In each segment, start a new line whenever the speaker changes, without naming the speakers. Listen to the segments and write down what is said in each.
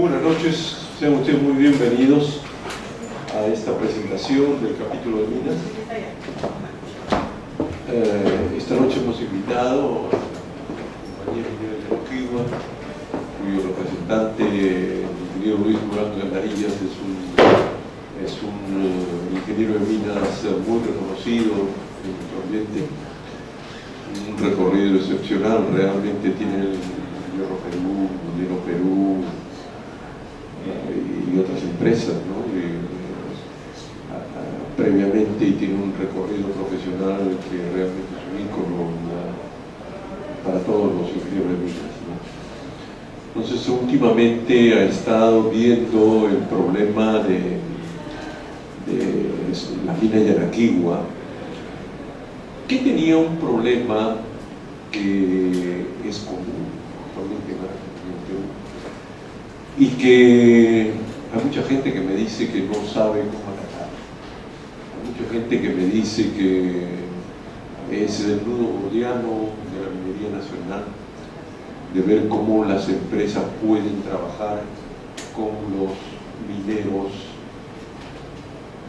buenas noches, sean ustedes muy bienvenidos a esta presentación del capítulo de Minas. Esta noche hemos invitado a la compañía minera de Arequipa, cuyo representante, el ingeniero Luis Morán Gandarillas, es un ingeniero de minas muy reconocido en nuestro ambiente, un recorrido excepcional, realmente tiene el Hierro Perú, Minero Perú y otras empresas, ¿no? Previamente, y tiene un recorrido profesional que realmente es un ícono para todos los ingenieros de minas, ¿no? Entonces, últimamente ha estado viendo el problema de la mina de Yaraquigua, que tenía un problema que es común actualmente en Perú, y que hay mucha gente que me dice que no sabe cómo atacar. Hay mucha gente que me dice que es el nudo gordiano de la minería nacional, de ver cómo las empresas pueden trabajar con los mineros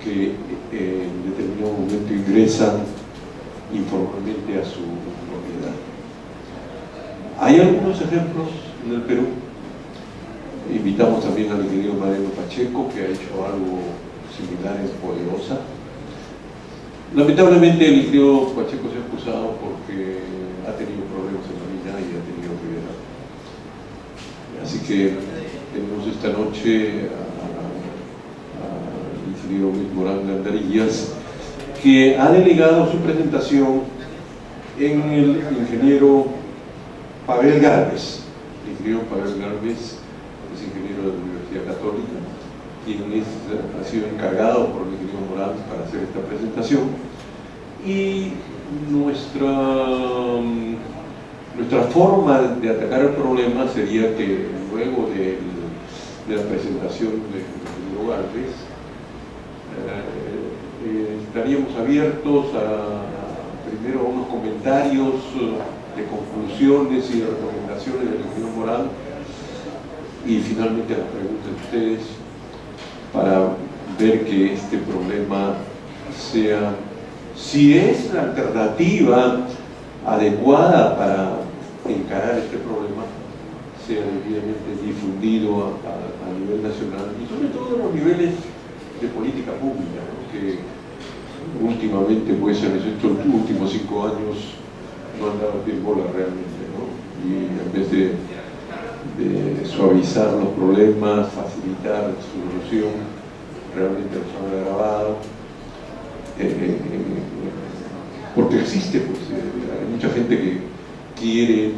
que en determinado momento ingresan informalmente a su propiedad. Hay algunos ejemplos en el Perú. Invitamos también al ingeniero Mariano Pacheco, que ha hecho algo similar en Poderosa. Lamentablemente el ingeniero Pacheco se ha acusado porque ha tenido problemas en la mina y ha tenido que ver. Así que tenemos esta noche al ingeniero Luis Morán Gandarillas, que ha delegado su presentación en el ingeniero Pavel Gálvez. El ingeniero Pavel Gálvez es ingeniero de la Universidad Católica, quien ha sido encargado por el ingeniero Morán para hacer esta presentación. Y nuestra forma de atacar el problema sería que luego de la presentación del ingeniero Gálvez, estaríamos abiertos primero a unos comentarios de conclusiones y de recomendaciones del ingeniero Morán, y finalmente a las preguntas de ustedes, para ver que este problema sea, si es la alternativa adecuada para encarar este problema, sea debidamente difundido a nivel nacional y sobre todo en los niveles de política pública, ¿no? Que últimamente, pues en estos últimos 5 años no han dado pie en bola realmente, ¿no? Y en vez de suavizar los problemas, facilitar su solución, realmente los han agravado, porque existe, pues, hay mucha gente que quiere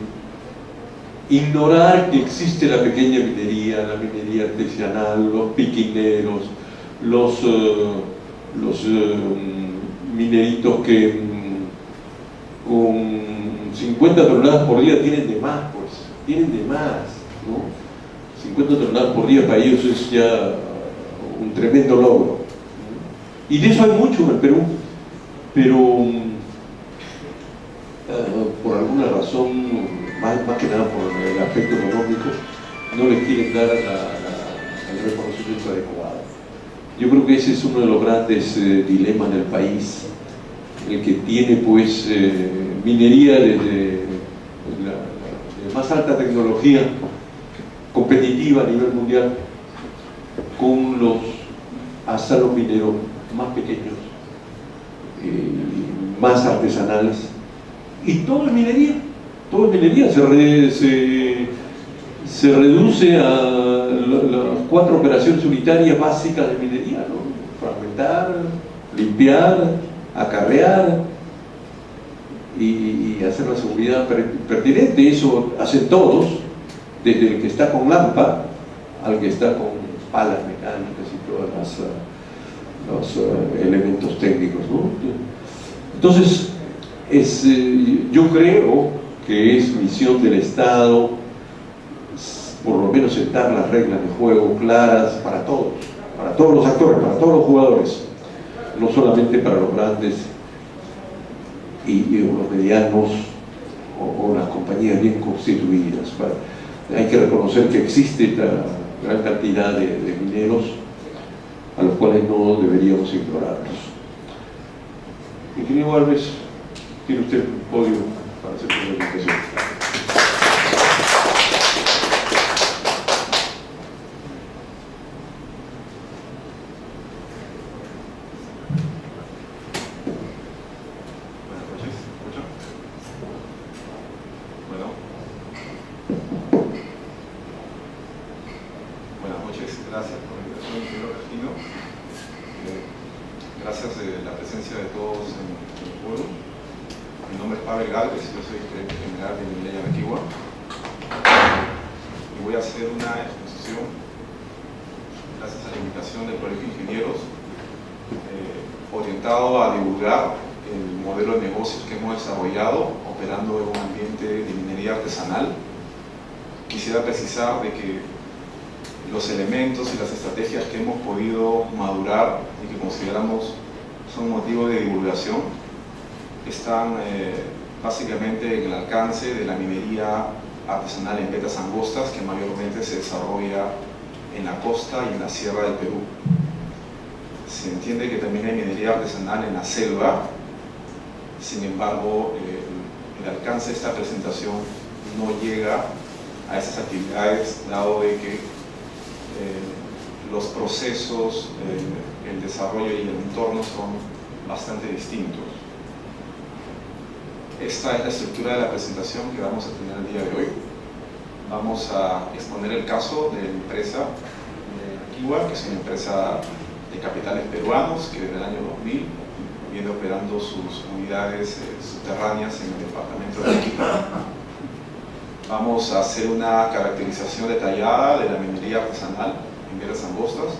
ignorar que existe la pequeña minería, la minería artesanal, los piquineros, los mineritos que con 50 toneladas por día tienen de más, pues, tienen de más, ¿no? 50 toneladas por día para ellos es ya un tremendo logro, ¿no? Y de eso hay mucho en el Perú, pero por alguna razón, más que nada por el aspecto económico, no les quieren dar el reconocimiento adecuado. Yo creo que ese es uno de los grandes dilemas del país, el que tiene, pues, minería de más alta tecnología competitiva a nivel mundial, con hasta los mineros más pequeños, más artesanales, y todo es minería, se reduce a las 4 operaciones unitarias básicas de minería, ¿no? Fragmentar, limpiar, acarrear y hacer la seguridad pertinente. Eso hacen todos, desde el que está con lampa al que está con palas mecánicas y todos los elementos técnicos, ¿no? Entonces, yo creo que es misión del Estado, por lo menos, sentar las reglas de juego claras para todos los actores, para todos los jugadores, no solamente para los grandes y los medianos o las compañías bien constituidas. Hay que reconocer que existe gran cantidad de mineros a los cuales no deberíamos ignorarlos. Ingeniero Alves, tiene usted un podio para hacer su presentación.
Gracias por la invitación, ingeniero Regino. Gracias de la presencia de todos en el foro. Mi nombre es Pavel Galvez, yo soy gerente general de Minería Yanaquihua y voy a hacer una exposición, gracias a la invitación del Colegio de Ingenieros, orientado a divulgar el modelo de negocios que hemos desarrollado operando en un ambiente de minería artesanal. Quisiera precisar de que los elementos y las estrategias que hemos podido madurar y que consideramos son motivo de divulgación están básicamente en el alcance de la minería artesanal en vetas angostas, que mayormente se desarrolla en la costa y en la sierra del Perú. Se entiende que también hay minería artesanal en la selva. Sin embargo, el alcance de esta presentación no llega a esas actividades, dado de que los procesos, el desarrollo y el entorno son bastante distintos. Esta es la estructura de la presentación que vamos a tener el día de hoy. Vamos a exponer el caso de la empresa Yanaquihua, que es una empresa de capitales peruanos que desde el año 2000 viene operando sus unidades subterráneas en el departamento de Arequipa. Vamos a hacer una caracterización detallada de la minería artesanal en vetas angostas.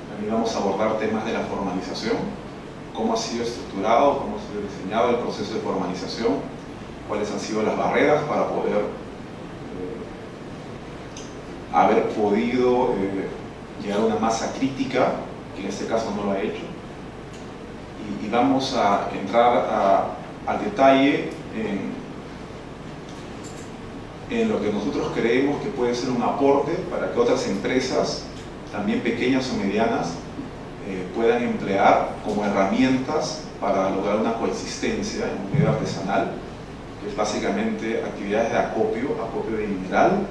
También vamos a abordar temas de la formalización, cómo ha sido estructurado, cómo ha sido diseñado el proceso de formalización, cuáles han sido las barreras para poder haber podido llegar a una masa crítica, que en este caso no lo ha hecho. Y vamos a entrar al detalle en lo que nosotros creemos que puede ser un aporte para que otras empresas, también pequeñas o medianas, puedan emplear como herramientas para lograr una coexistencia en un medio artesanal, que es básicamente actividades de acopio de mineral,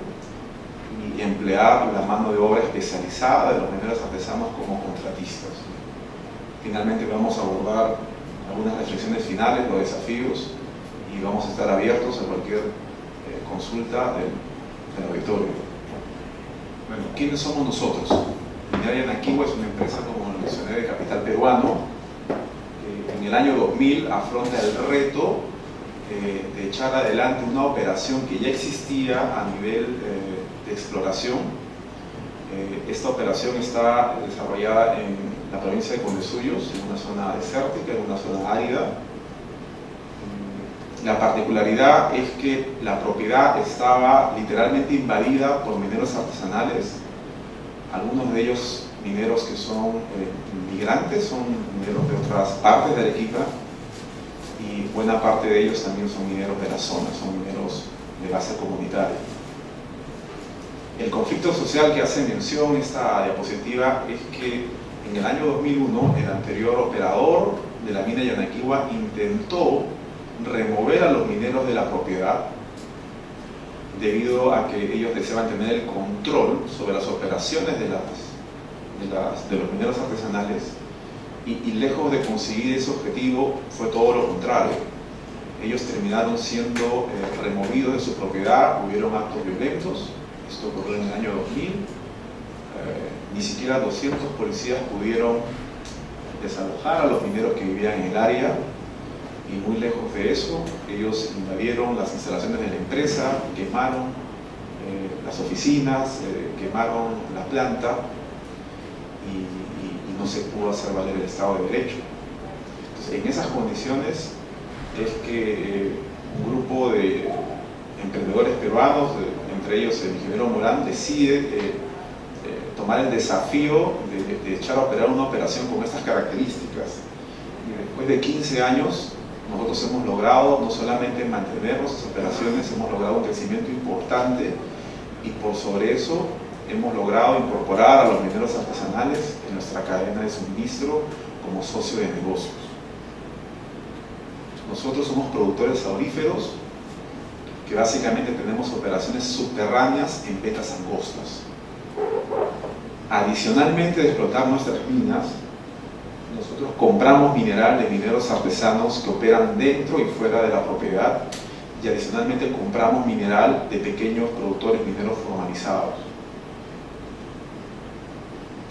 y emplear la mano de obra especializada de los mineros artesanos como contratistas. Finalmente vamos a abordar algunas reflexiones finales, los desafíos, y vamos a estar abiertos a cualquier consulta del auditorio. Bueno, ¿quiénes somos nosotros? Minería Yanaquihua es una empresa, como lo mencioné, de capital peruano, que en el año 2000 afronta el reto de echar adelante una operación que ya existía a nivel de exploración. Esta operación está desarrollada en la provincia de Condesuyos, en una zona desértica, en una zona árida. La particularidad es que la propiedad estaba literalmente invadida por mineros artesanales, algunos de ellos mineros que son migrantes, son mineros de otras partes de Arequipa, y buena parte de ellos también son mineros de la zona, son mineros de base comunitaria. El conflicto social que hace mención esta diapositiva es que en el año 2001 el anterior operador de la mina Yanaquihua intentó remover a los mineros de la propiedad debido a que ellos deseaban tener el control sobre las operaciones de los mineros artesanales, y lejos de conseguir ese objetivo fue todo lo contrario. Ellos terminaron siendo removidos de su propiedad, hubieron actos violentos. Esto ocurrió en el año 2000. Ni siquiera 200 policías pudieron desalojar a los mineros que vivían en el área. Y muy lejos de eso, ellos invadieron las instalaciones de la empresa, quemaron las oficinas, quemaron la planta, y no se pudo hacer valer el Estado de Derecho. Entonces, en esas condiciones es que un grupo de emprendedores peruanos, entre ellos el ingeniero Morán, decide tomar el desafío de echar a operar una operación con estas características. Y después de 15 años, nosotros hemos logrado no solamente mantener nuestras operaciones, hemos logrado un crecimiento importante y por sobre eso hemos logrado incorporar a los mineros artesanales en nuestra cadena de suministro como socio de negocios. Nosotros somos productores auríferos que básicamente tenemos operaciones subterráneas en vetas angostas. Adicionalmente de explotar nuestras minas, nosotros compramos mineral de mineros artesanos que operan dentro y fuera de la propiedad, y adicionalmente compramos mineral de pequeños productores mineros formalizados.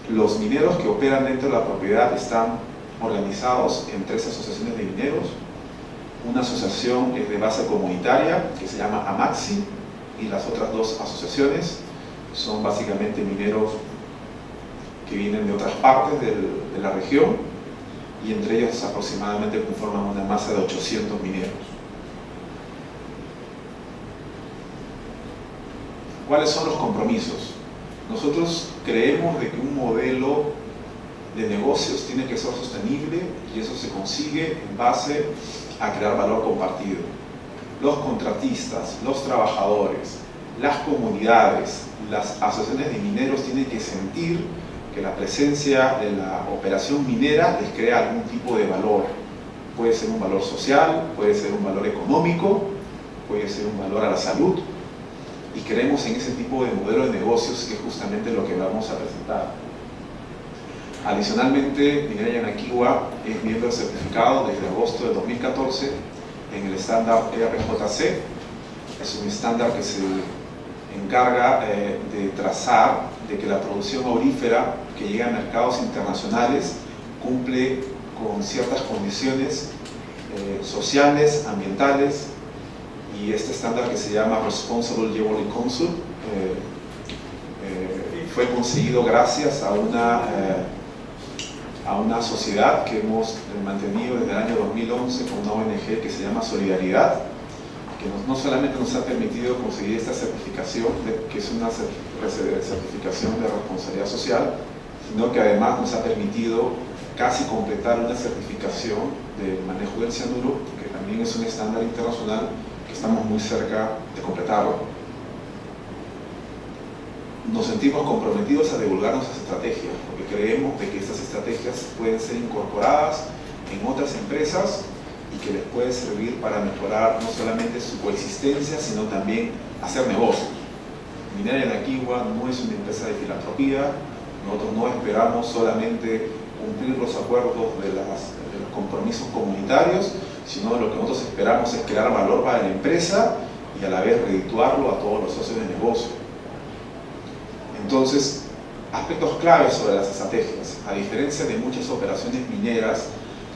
Los mineros que operan dentro de la propiedad están organizados en 3 asociaciones de mineros. Una asociación es de base comunitaria que se llama AMAXI, y las otras 2 asociaciones son básicamente mineros que vienen de otras partes de la región, y entre ellos aproximadamente conforman una masa de 800 mineros. ¿Cuáles son los compromisos? Nosotros creemos de que un modelo de negocios tiene que ser sostenible, y eso se consigue en base a crear valor compartido. Los contratistas, los trabajadores, las comunidades, las asociaciones de mineros tienen que sentir que la presencia de la operación minera les crea algún tipo de valor. Puede ser un valor social, puede ser un valor económico, puede ser un valor a la salud, y creemos en ese tipo de modelo de negocios, que es justamente lo que vamos a presentar. Adicionalmente, Minera Yanaquiwa es miembro certificado desde agosto de 2014 en el estándar RJC. Es un estándar que se encarga de trazar de que la producción aurífera que llega a mercados internacionales cumple con ciertas condiciones sociales, ambientales, y este estándar, que se llama Responsible Yearly Council, fue conseguido gracias a una sociedad que hemos mantenido desde el año 2011 con una ONG que se llama Solidaridad, que no solamente nos ha permitido conseguir esta certificación, que es una certificación de responsabilidad social, sino que además nos ha permitido casi completar una certificación de manejo del cianuro, que también es un estándar internacional que estamos muy cerca de completarlo. Nos sentimos comprometidos a divulgar nuestras estrategias, porque creemos de que estas estrategias pueden ser incorporadas en otras empresas y que les puede servir para mejorar no solamente su coexistencia, sino también hacer negocios. Minera Yanaquiwa no es una empresa de filantropía. Nosotros no esperamos solamente cumplir los acuerdos de los compromisos comunitarios, sino lo que nosotros esperamos es crear valor para la empresa y a la vez redituarlo a todos los socios de negocio. Entonces, aspectos claves sobre las estrategias. A diferencia de muchas operaciones mineras,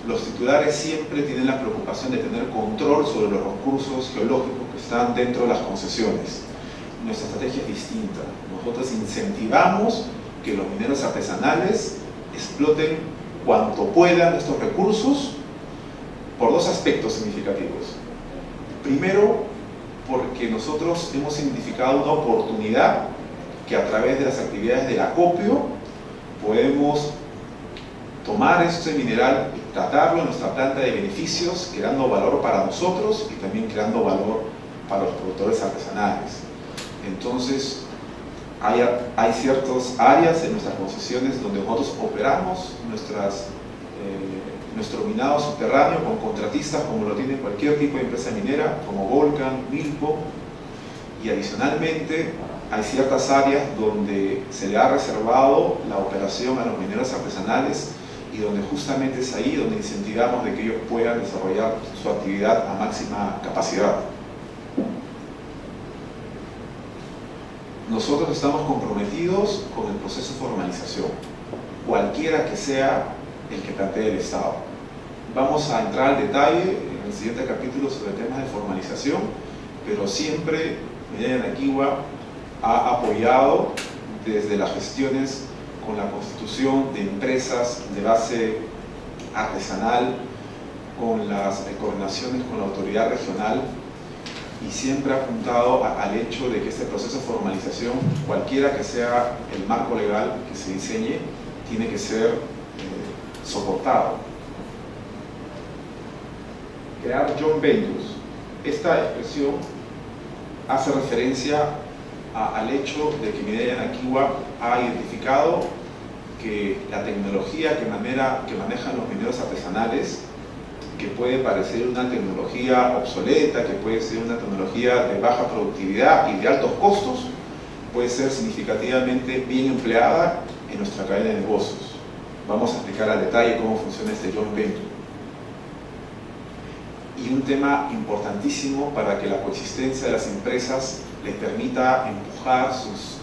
los titulares siempre tienen la preocupación de tener control sobre los recursos geológicos que están dentro de las concesiones. Nuestra estrategia es distinta. Nosotros incentivamos que los mineros artesanales exploten cuanto puedan estos recursos por 2 aspectos significativos. Primero, porque nosotros hemos identificado una oportunidad que a través de las actividades del acopio podemos tomar este mineral y tratarlo en nuestra planta de beneficios, creando valor para nosotros y también creando valor para los productores artesanales. Entonces, hay ciertas áreas en nuestras concesiones donde nosotros operamos nuestro minado subterráneo con contratistas, como lo tiene cualquier tipo de empresa minera, como Volcan, Milpo, y adicionalmente hay ciertas áreas donde se le ha reservado la operación a los mineros artesanales, y donde justamente es ahí donde incentivamos de que ellos puedan desarrollar su actividad a máxima capacidad. Nosotros estamos comprometidos con el proceso de formalización, cualquiera que sea el que plantee el Estado. Vamos a entrar al detalle en el siguiente capítulo sobre temas de formalización, pero siempre Minera Yanaquiwa ha apoyado desde las gestiones con la constitución de empresas de base artesanal, con las coordinaciones con la autoridad regional, y siempre ha apuntado al hecho de que este proceso de formalización, cualquiera que sea el marco legal que se diseñe, tiene que ser soportado. Crear joint ventures. Esta expresión hace referencia al hecho de que Minería Yanquihua ha identificado que la tecnología que manejan los mineros artesanales, que puede parecer una tecnología obsoleta, que puede ser una tecnología de baja productividad y de altos costos, puede ser significativamente bien empleada en nuestra cadena de negocios. Vamos a explicar al detalle cómo funciona este joint venture. Y un tema importantísimo para que la coexistencia de las empresas les permita empujar sus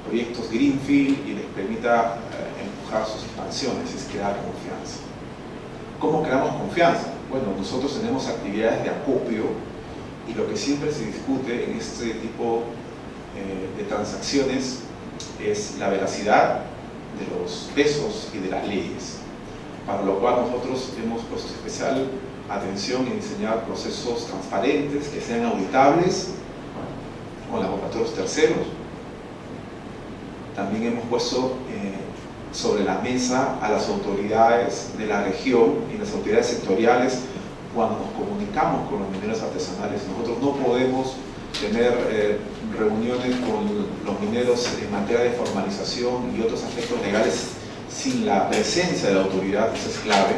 proyectos Greenfield y les permita empujar sus expansiones, es crear confianza. ¿Cómo creamos confianza? Bueno, nosotros tenemos actividades de acopio y lo que siempre se discute en este tipo de transacciones es la veracidad de los pesos y de las leyes, para lo cual nosotros hemos puesto especial atención en diseñar procesos transparentes, que sean auditables con laboratorios terceros. También hemos puesto sobre la mesa a las autoridades de la región y las autoridades sectoriales cuando nos comunicamos con los mineros artesanales. Nosotros no podemos tener reuniones con los mineros en materia de formalización y otros aspectos legales sin la presencia de la autoridad, eso es clave.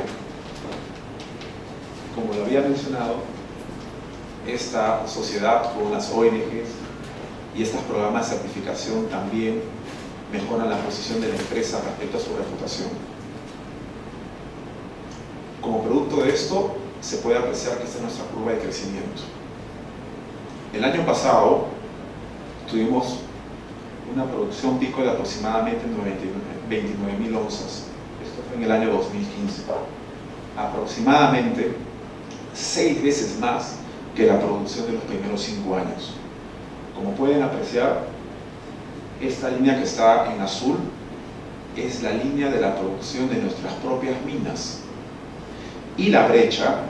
Como lo había mencionado, esta sociedad con las ONGs y estos programas de certificación también mejoran la posición de la empresa respecto a su reputación. Como producto de esto, se puede apreciar que esta es nuestra curva de crecimiento. El año pasado tuvimos una producción pico de aproximadamente 29.000 onzas. Esto fue en el año 2015. Aproximadamente 6 veces más que la producción de los primeros 5 años. Como pueden apreciar, esta línea que está en azul es la línea de la producción de nuestras propias minas. Y la brecha,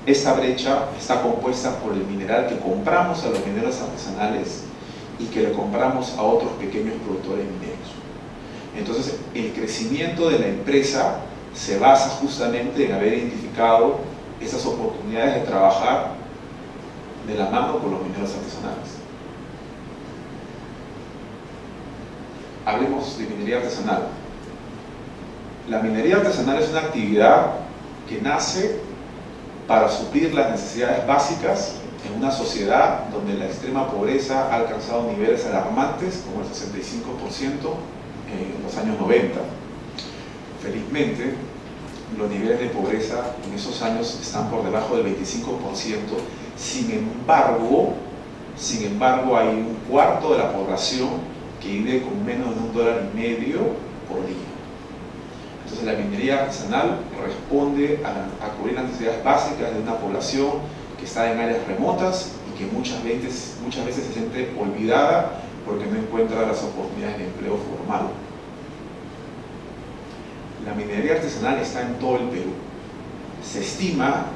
esta brecha está compuesta por el mineral que compramos a los mineros artesanales y que le compramos a otros pequeños productores mineros. Entonces, el crecimiento de la empresa se basa justamente en haber identificado esas oportunidades de trabajar de la mano con los mineros artesanales. Hablemos de minería artesanal. La minería artesanal es una actividad que nace para suplir las necesidades básicas en una sociedad donde la extrema pobreza ha alcanzado niveles alarmantes, como el 65% en los años 90. Felizmente, los niveles de pobreza en esos años están por debajo del 25%. Sin embargo, hay un cuarto de la población que vive con menos de $1,50 por día. Entonces la minería artesanal responde a cubrir las necesidades básicas de una población que está en áreas remotas y que muchas veces se siente olvidada porque no encuentra las oportunidades de empleo formal. La minería artesanal está en todo el Perú. Se estima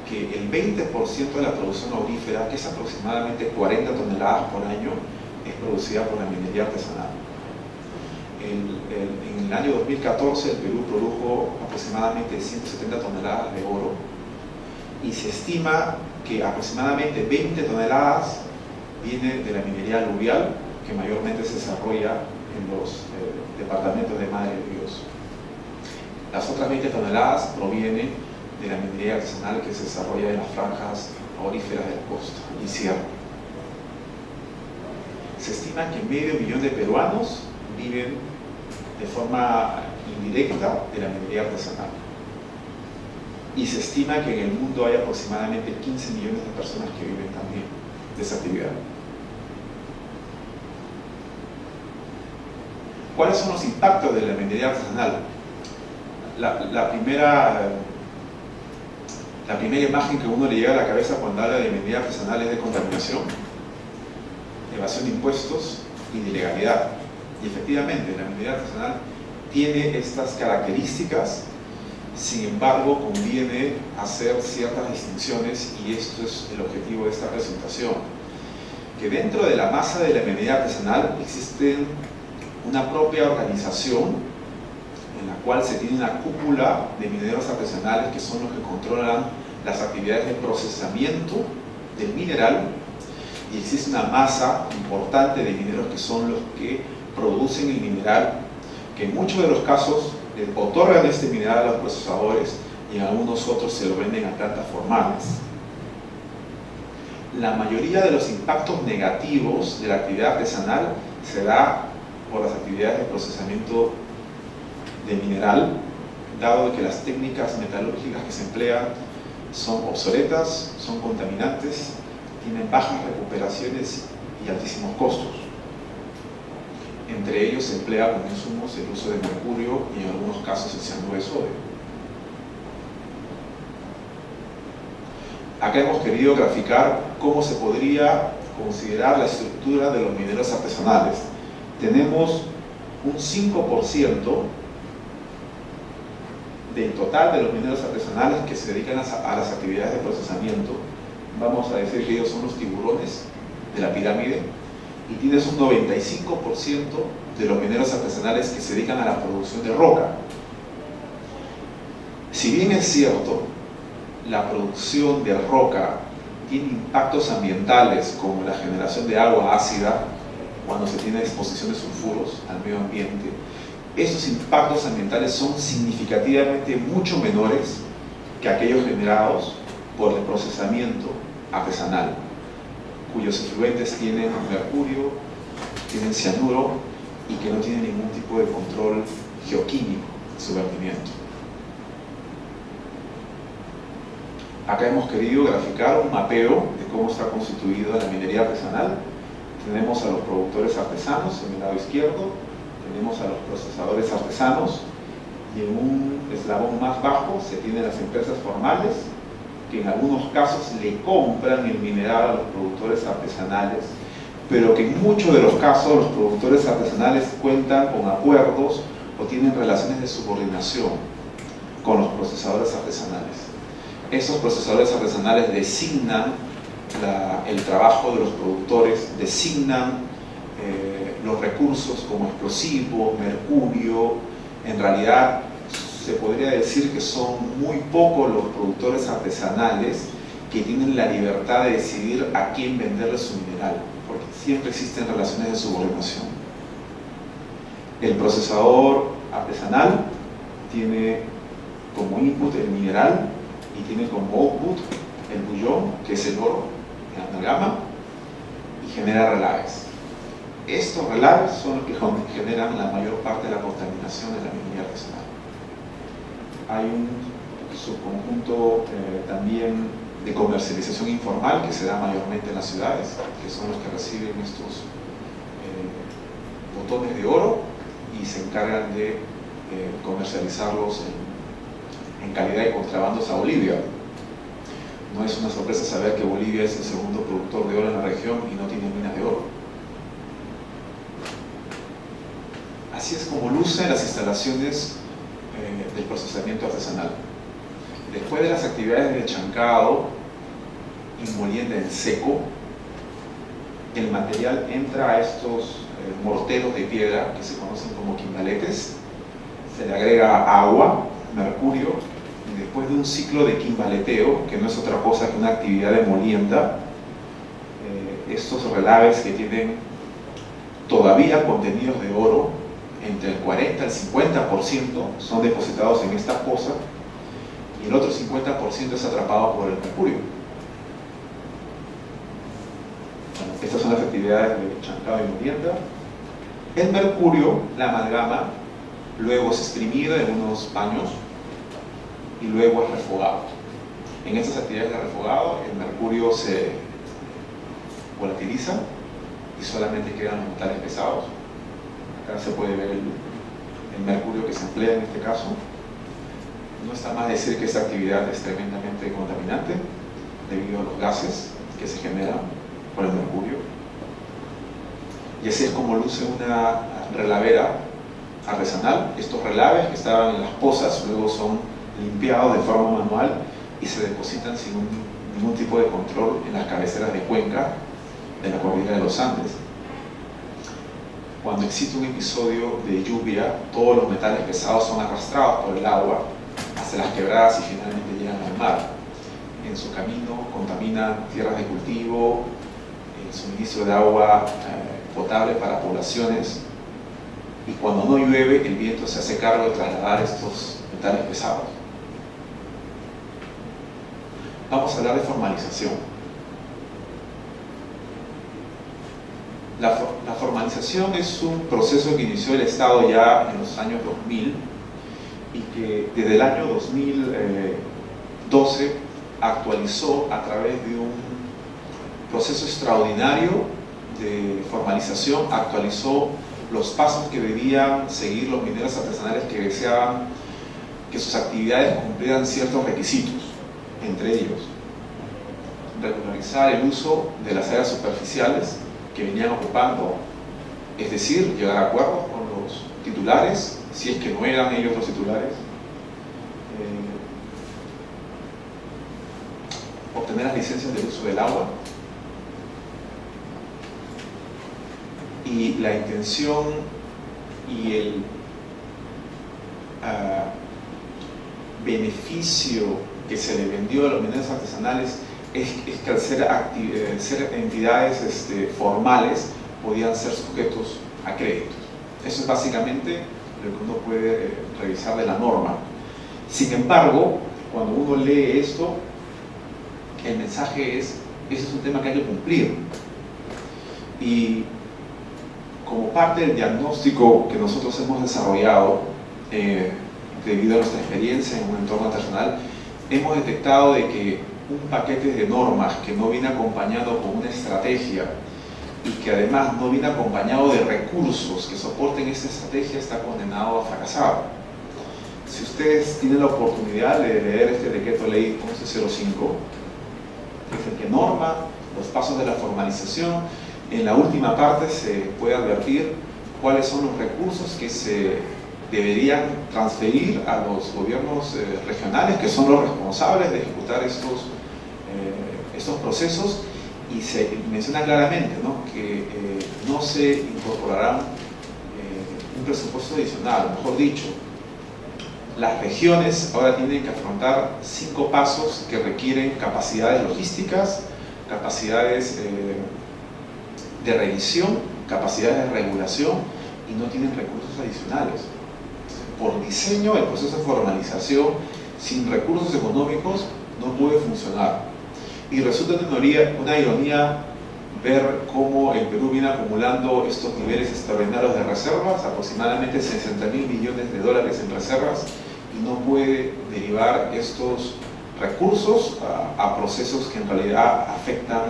que el 20% de la producción aurífera, que es aproximadamente 40 toneladas por año, es producida por la minería artesanal. En el año 2014 el Perú produjo aproximadamente 170 toneladas de oro y se estima que aproximadamente 20 toneladas viene de la minería aluvial, que mayormente se desarrolla en los departamentos de Madre de Dios. Las otras 20 toneladas provienen de la minería artesanal que se desarrolla en las franjas auríferas de la costa y sierra. Se estima que 500.000 de peruanos viven de forma indirecta de la minería artesanal. Y se estima que en el mundo hay aproximadamente 15 millones de personas que viven también de esa actividad. ¿Cuáles son los impactos de la minería artesanal? La primera imagen que a uno le llega a la cabeza cuando habla de minería artesanal es de contaminación, evasión de impuestos y de ilegalidad. Y efectivamente, la minería artesanal tiene estas características, sin embargo, conviene hacer ciertas distinciones y esto es el objetivo de esta presentación. Que dentro de la masa de la minería artesanal existe una propia organización en la cual se tiene una cúpula de mineros artesanales que son los que controlan las actividades de procesamiento del mineral y existe una masa importante de mineros que son los que producen el mineral, que en muchos de los casos otorgan este mineral a los procesadores y en algunos otros se lo venden a plantas formales. La mayoría de los impactos negativos de la actividad artesanal se da por las actividades de procesamiento de mineral, dado que las técnicas metalúrgicas que se emplean son obsoletas, son contaminantes, tienen bajas recuperaciones y altísimos costos. Entre ellos se emplea como insumos el uso de mercurio y en algunos casos el cianuro de sodio. Acá hemos querido graficar cómo se podría considerar la estructura de los mineros artesanales. Tenemos un 5% del total de los mineros artesanales que se dedican a las actividades de procesamiento. Vamos a decir que ellos son los tiburones de la pirámide, y tienes un 95% de los mineros artesanales que se dedican a la producción de roca. Si bien es cierto, la producción de roca tiene impactos ambientales como la generación de agua ácida cuando se tiene exposición de sulfuros al medio ambiente, estos impactos ambientales son significativamente mucho menores que aquellos generados por el procesamiento artesanal, cuyos efluentes tienen mercurio, tienen cianuro y que no tienen ningún tipo de control geoquímico en su vertimiento. Acá hemos querido graficar un mapeo de cómo está constituida la minería artesanal. Tenemos a los productores artesanos en el lado izquierdo, tenemos a los procesadores artesanos, y en un eslabón más bajo se tienen las empresas formales, que en algunos casos le compran el mineral a los productores artesanales, pero que en muchos de los casos los productores artesanales cuentan con acuerdos o tienen relaciones de subordinación con los procesadores artesanales. Estos procesadores artesanales designan el trabajo de los productores, designan los recursos como explosivos, mercurio. En realidad se podría decir que son muy pocos los productores artesanales que tienen la libertad de decidir a quién venderle su mineral, porque siempre existen relaciones de subordinación. El procesador artesanal tiene como input el mineral y tiene como output el bullón, que es el oro en amalgama, y genera relaves. Estos relaves son los que generan la mayor parte de la contaminación de la minería artesanal. Hay un subconjunto también de comercialización informal que se da mayormente en las ciudades, que son los que reciben estos botones de oro y se encargan de comercializarlos en calidad de contrabandos a Bolivia. No es una sorpresa saber que Bolivia es el segundo productor de oro en la región y no tiene minas de oro. Así es como lucen las instalaciones del procesamiento artesanal. Después de las actividades de chancado y molienda en seco, el material entra a estos morteros de piedra que se conocen como quimbaletes, se le agrega agua, mercurio, y después de un ciclo de quimbaleteo, que no es otra cosa que una actividad de molienda, estos relaves que tienen todavía contenidos de oro, entre el 40 al 50% son depositados en esta fosa y el otro 50% es atrapado por el mercurio. Bueno, estas son las actividades de chancado y molienda. El mercurio, la amalgama, luego es exprimido en unos paños y luego es refogado. En estas actividades de refogado, el mercurio se volatiliza y solamente quedan los metales pesados. Acá se puede ver el mercurio que se emplea en este caso. No está más decir que esta actividad es tremendamente contaminante debido a los gases que se generan por el mercurio. Y así es como luce una relavera artesanal. Estos relaves que estaban en las pozas luego son limpiados de forma manual y se depositan sin ningún tipo de control en las cabeceras de cuenca de la cordillera de los Andes. Cuando existe un episodio de lluvia, todos los metales pesados son arrastrados por el agua hacia las quebradas y finalmente llegan al mar. En su camino contaminan tierras de cultivo, el suministro de agua potable para poblaciones, y cuando no llueve el viento se hace cargo de trasladar estos metales pesados. Vamos a hablar de formalización. La formalización es un proceso que inició el Estado ya en los años 2000 y que desde el año 2012 actualizó a través de un proceso extraordinario de formalización, actualizó los pasos que debían seguir los mineros artesanales que deseaban que sus actividades cumplieran ciertos requisitos, entre ellos regularizar el uso de las áreas superficiales que venían ocupando, es decir, llegar a acuerdos con los titulares, si es que no eran ellos los titulares, obtener las licencias del uso del agua, y la intención y el beneficio que se le vendió a los mineros artesanales es que al ser entidades formales podían ser sujetos a créditos. Eso es básicamente lo que uno puede revisar de la norma. Sin embargo, cuando uno lee esto, el mensaje es: ese es un tema que hay que cumplir. Y como parte del diagnóstico que nosotros hemos desarrollado debido a nuestra experiencia en un entorno artesanal, hemos detectado de que un paquete de normas que no viene acompañado con una estrategia y que además no viene acompañado de recursos que soporten esta estrategia está condenado a fracasar. Si ustedes tienen la oportunidad de leer este decreto ley 1105, que es el que norma los pasos de la formalización, en la última parte se puede advertir cuáles son los recursos que se deberían transferir a los gobiernos regionales, que son los responsables de ejecutar estos procesos, y se menciona claramente, ¿no?, que no se incorporará un presupuesto adicional. Mejor dicho, las regiones ahora tienen que afrontar 5 pasos que requieren capacidades logísticas, capacidades de revisión, capacidades de regulación, y no tienen recursos adicionales. Por diseño, el proceso de formalización sin recursos económicos no puede funcionar. Y resulta una ironía ver cómo el Perú viene acumulando estos niveles extraordinarios de reservas, aproximadamente 60.000 millones de dólares en reservas, y no puede derivar estos recursos a procesos que en realidad afectan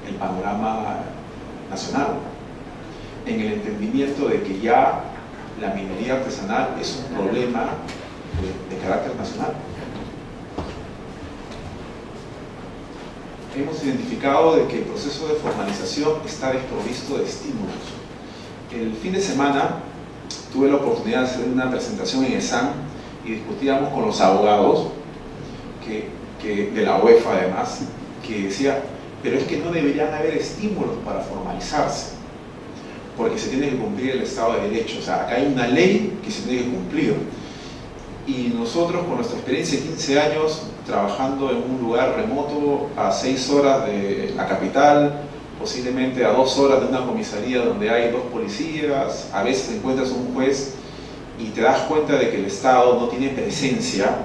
el panorama nacional, en el entendimiento de que ya la minería artesanal es un problema de carácter nacional. Hemos identificado de que el proceso de formalización está desprovisto de estímulos. El fin de semana tuve la oportunidad de hacer una presentación en ESAN y discutíamos con los abogados de la UEFA además, que decía: pero es que no deberían haber estímulos para formalizarse, porque se tiene que cumplir el Estado de Derecho. O sea, acá hay una ley que se tiene que cumplir. Y nosotros, con nuestra experiencia de 15 años, trabajando en un lugar remoto, a 6 horas de la capital, posiblemente a 2 horas de una comisaría donde hay 2 policías, a veces encuentras un juez y te das cuenta de que el Estado no tiene presencia.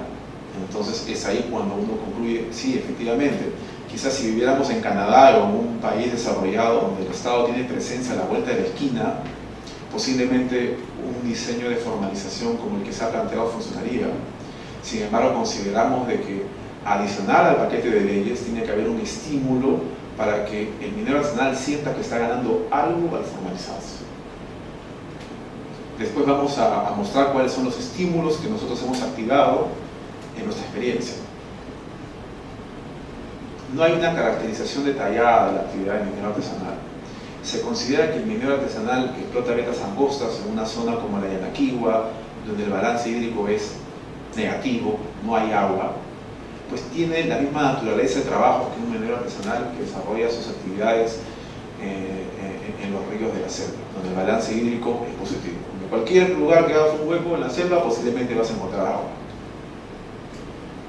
Entonces es ahí cuando uno concluye: sí, efectivamente, quizás si viviéramos en Canadá o en un país desarrollado donde el Estado tiene presencia a la vuelta de la esquina, posiblemente un diseño de formalización como el que se ha planteado funcionaría. Sin embargo, consideramos de que adicional al paquete de leyes tiene que haber un estímulo para que el minero artesanal sienta que está ganando algo al formalizarse. Después vamos a mostrar cuáles son los estímulos que nosotros hemos activado en nuestra experiencia. No hay una caracterización detallada de la actividad del minero artesanal. Se considera que el minero artesanal que explota vetas angostas en una zona como la Yanaquihua, donde el balance hídrico es negativo, no hay agua, pues tiene la misma naturaleza de trabajo que un minero artesanal que desarrolla sus actividades en los ríos de la selva, donde el balance hídrico es positivo. En cualquier lugar que hagas un hueco en la selva, posiblemente vas a encontrar agua.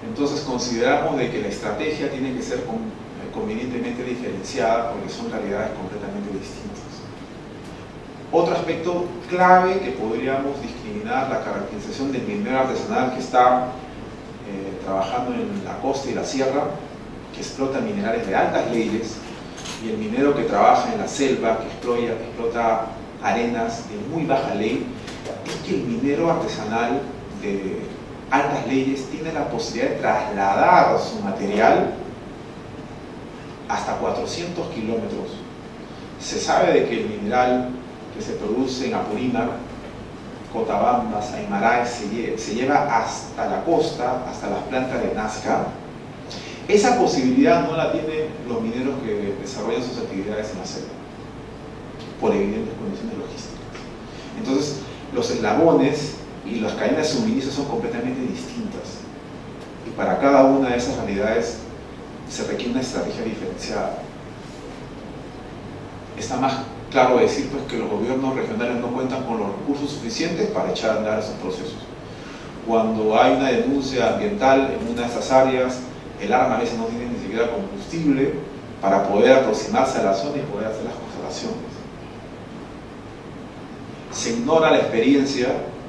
Entonces consideramos de que la estrategia tiene que ser convenientemente diferenciada porque son realidades completamente distintas. Otro aspecto clave que podríamos discriminar, la caracterización del minero artesanal que está trabajando en la costa y la sierra, que explota minerales de altas leyes, y el minero que trabaja en la selva, que explota arenas de muy baja ley, es que el minero artesanal de altas leyes tiene la posibilidad de trasladar su material hasta 400 kilómetros. Se sabe de que el mineral que se produce en Apurímac, Cotabambas, Aymaraes, se lleva hasta la costa, hasta las plantas de Nazca. Esa posibilidad no la tienen los mineros que desarrollan sus actividades en la selva, por evidentes condiciones logísticas. Entonces, los eslabones y las cadenas de suministro son completamente distintas. Y para cada una de esas realidades se requiere una estrategia diferenciada. Está más claro decir pues, que los gobiernos regionales no cuentan con los recursos suficientes para echar a andar esos procesos. Cuando hay una denuncia ambiental en una de estas áreas, el ARMA a veces no tiene ni siquiera combustible para poder aproximarse a la zona y poder hacer las conservaciones. Se ignora la experiencia,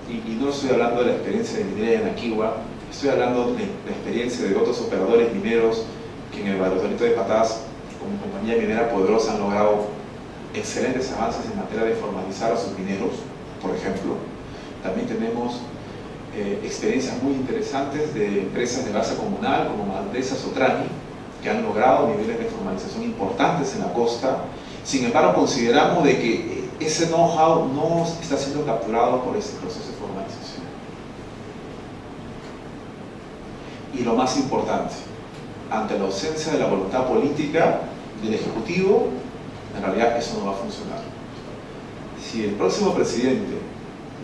y no estoy hablando de la experiencia de Minería de Anaquihua, estoy hablando de la experiencia de otros operadores mineros que en el Varadolito de Patás, como compañía minera poderosa, han logrado excelentes avances en materia de formalizar a sus mineros, por ejemplo. También tenemos experiencias muy interesantes de empresas de base comunal como Maldesa Sotrani, que han logrado niveles de formalización importantes en la costa. Sin embargo, consideramos de que ese know-how no está siendo capturado por este proceso de formalización. Y lo más importante, ante la ausencia de la voluntad política del Ejecutivo, en realidad eso no va a funcionar. Si el próximo presidente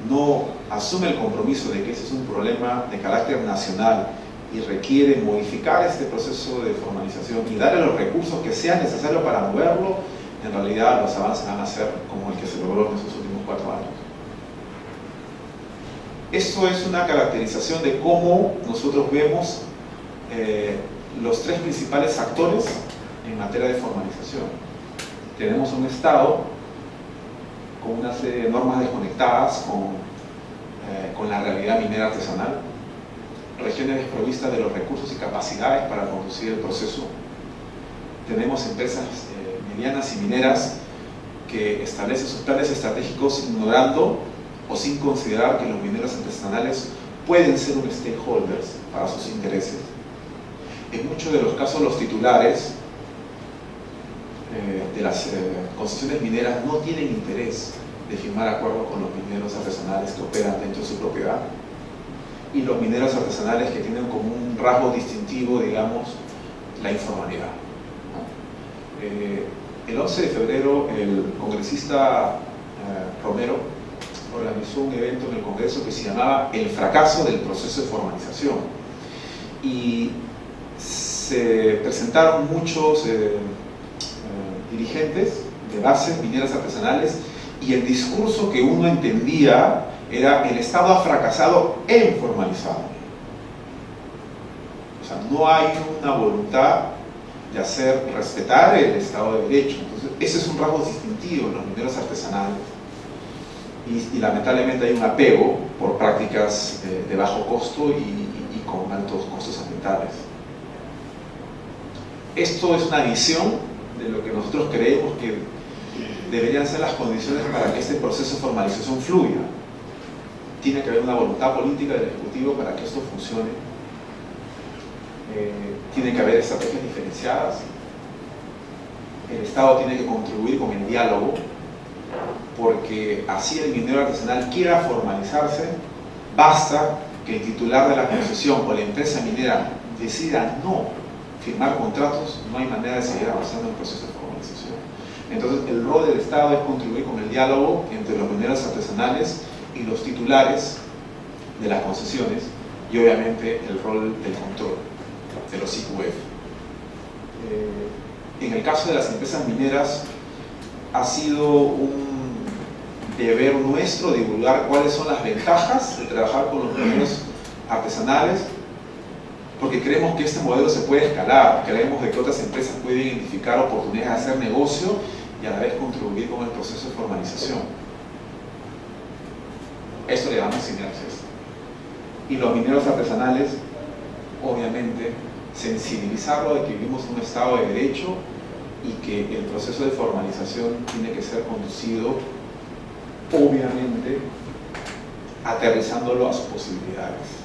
no asume el compromiso de que ese es un problema de carácter nacional y requiere modificar este proceso de formalización y darle los recursos que sean necesarios para moverlo, en realidad los avances van a ser como el que se logró en esos últimos 4 años. Esto es una caracterización de cómo nosotros vemos los 3 principales actores en materia de formalización. Tenemos un Estado con una serie de normas desconectadas con la realidad minera artesanal, regiones desprovistas de los recursos y capacidades para conducir el proceso. Tenemos empresas medianas y mineras que establecen sus planes estratégicos ignorando o sin considerar que los mineros artesanales pueden ser un stakeholder para sus intereses. En muchos de los casos los titulares de las concesiones mineras no tienen interés de firmar acuerdos con los mineros artesanales que operan dentro de su propiedad, y los mineros artesanales que tienen como un rasgo distintivo, digamos, la informalidad. El 11 de febrero el congresista Romero organizó un evento en el Congreso que se llamaba El fracaso del proceso de formalización, y se presentaron muchos dirigentes de bases mineras artesanales, y el discurso que uno entendía era: el Estado ha fracasado en formalizar. O sea, no hay una voluntad de hacer respetar el Estado de Derecho. Entonces, ese es un rasgo distintivo en los mineros artesanales, y lamentablemente hay un apego por prácticas de bajo costo y con altos costos ambientales. Esto es una visión de lo que nosotros creemos que deberían ser las condiciones para que este proceso de formalización fluya. Tiene que haber una voluntad política del Ejecutivo para que esto funcione. Tiene que haber estrategias diferenciadas. El Estado tiene que contribuir con el diálogo, porque así el minero artesanal quiera formalizarse, basta que el titular de la concesión o la empresa minera decida no firmar contratos, no hay manera de seguir avanzando en el proceso de formalización. Entonces, el rol del Estado es contribuir con el diálogo entre los mineros artesanales y los titulares de las concesiones, y obviamente el rol del control de los IQF. En el caso de las empresas mineras, ha sido un deber nuestro divulgar cuáles son las ventajas de trabajar con los mineros artesanales, porque creemos que este modelo se puede escalar, creemos de que otras empresas pueden identificar oportunidades de hacer negocio y a la vez contribuir con el proceso de formalización. Esto le llamamos sinergias. Y los mineros artesanales, obviamente, sensibilizarlo de que vivimos en un Estado de Derecho y que el proceso de formalización tiene que ser conducido, obviamente, aterrizándolo a sus posibilidades.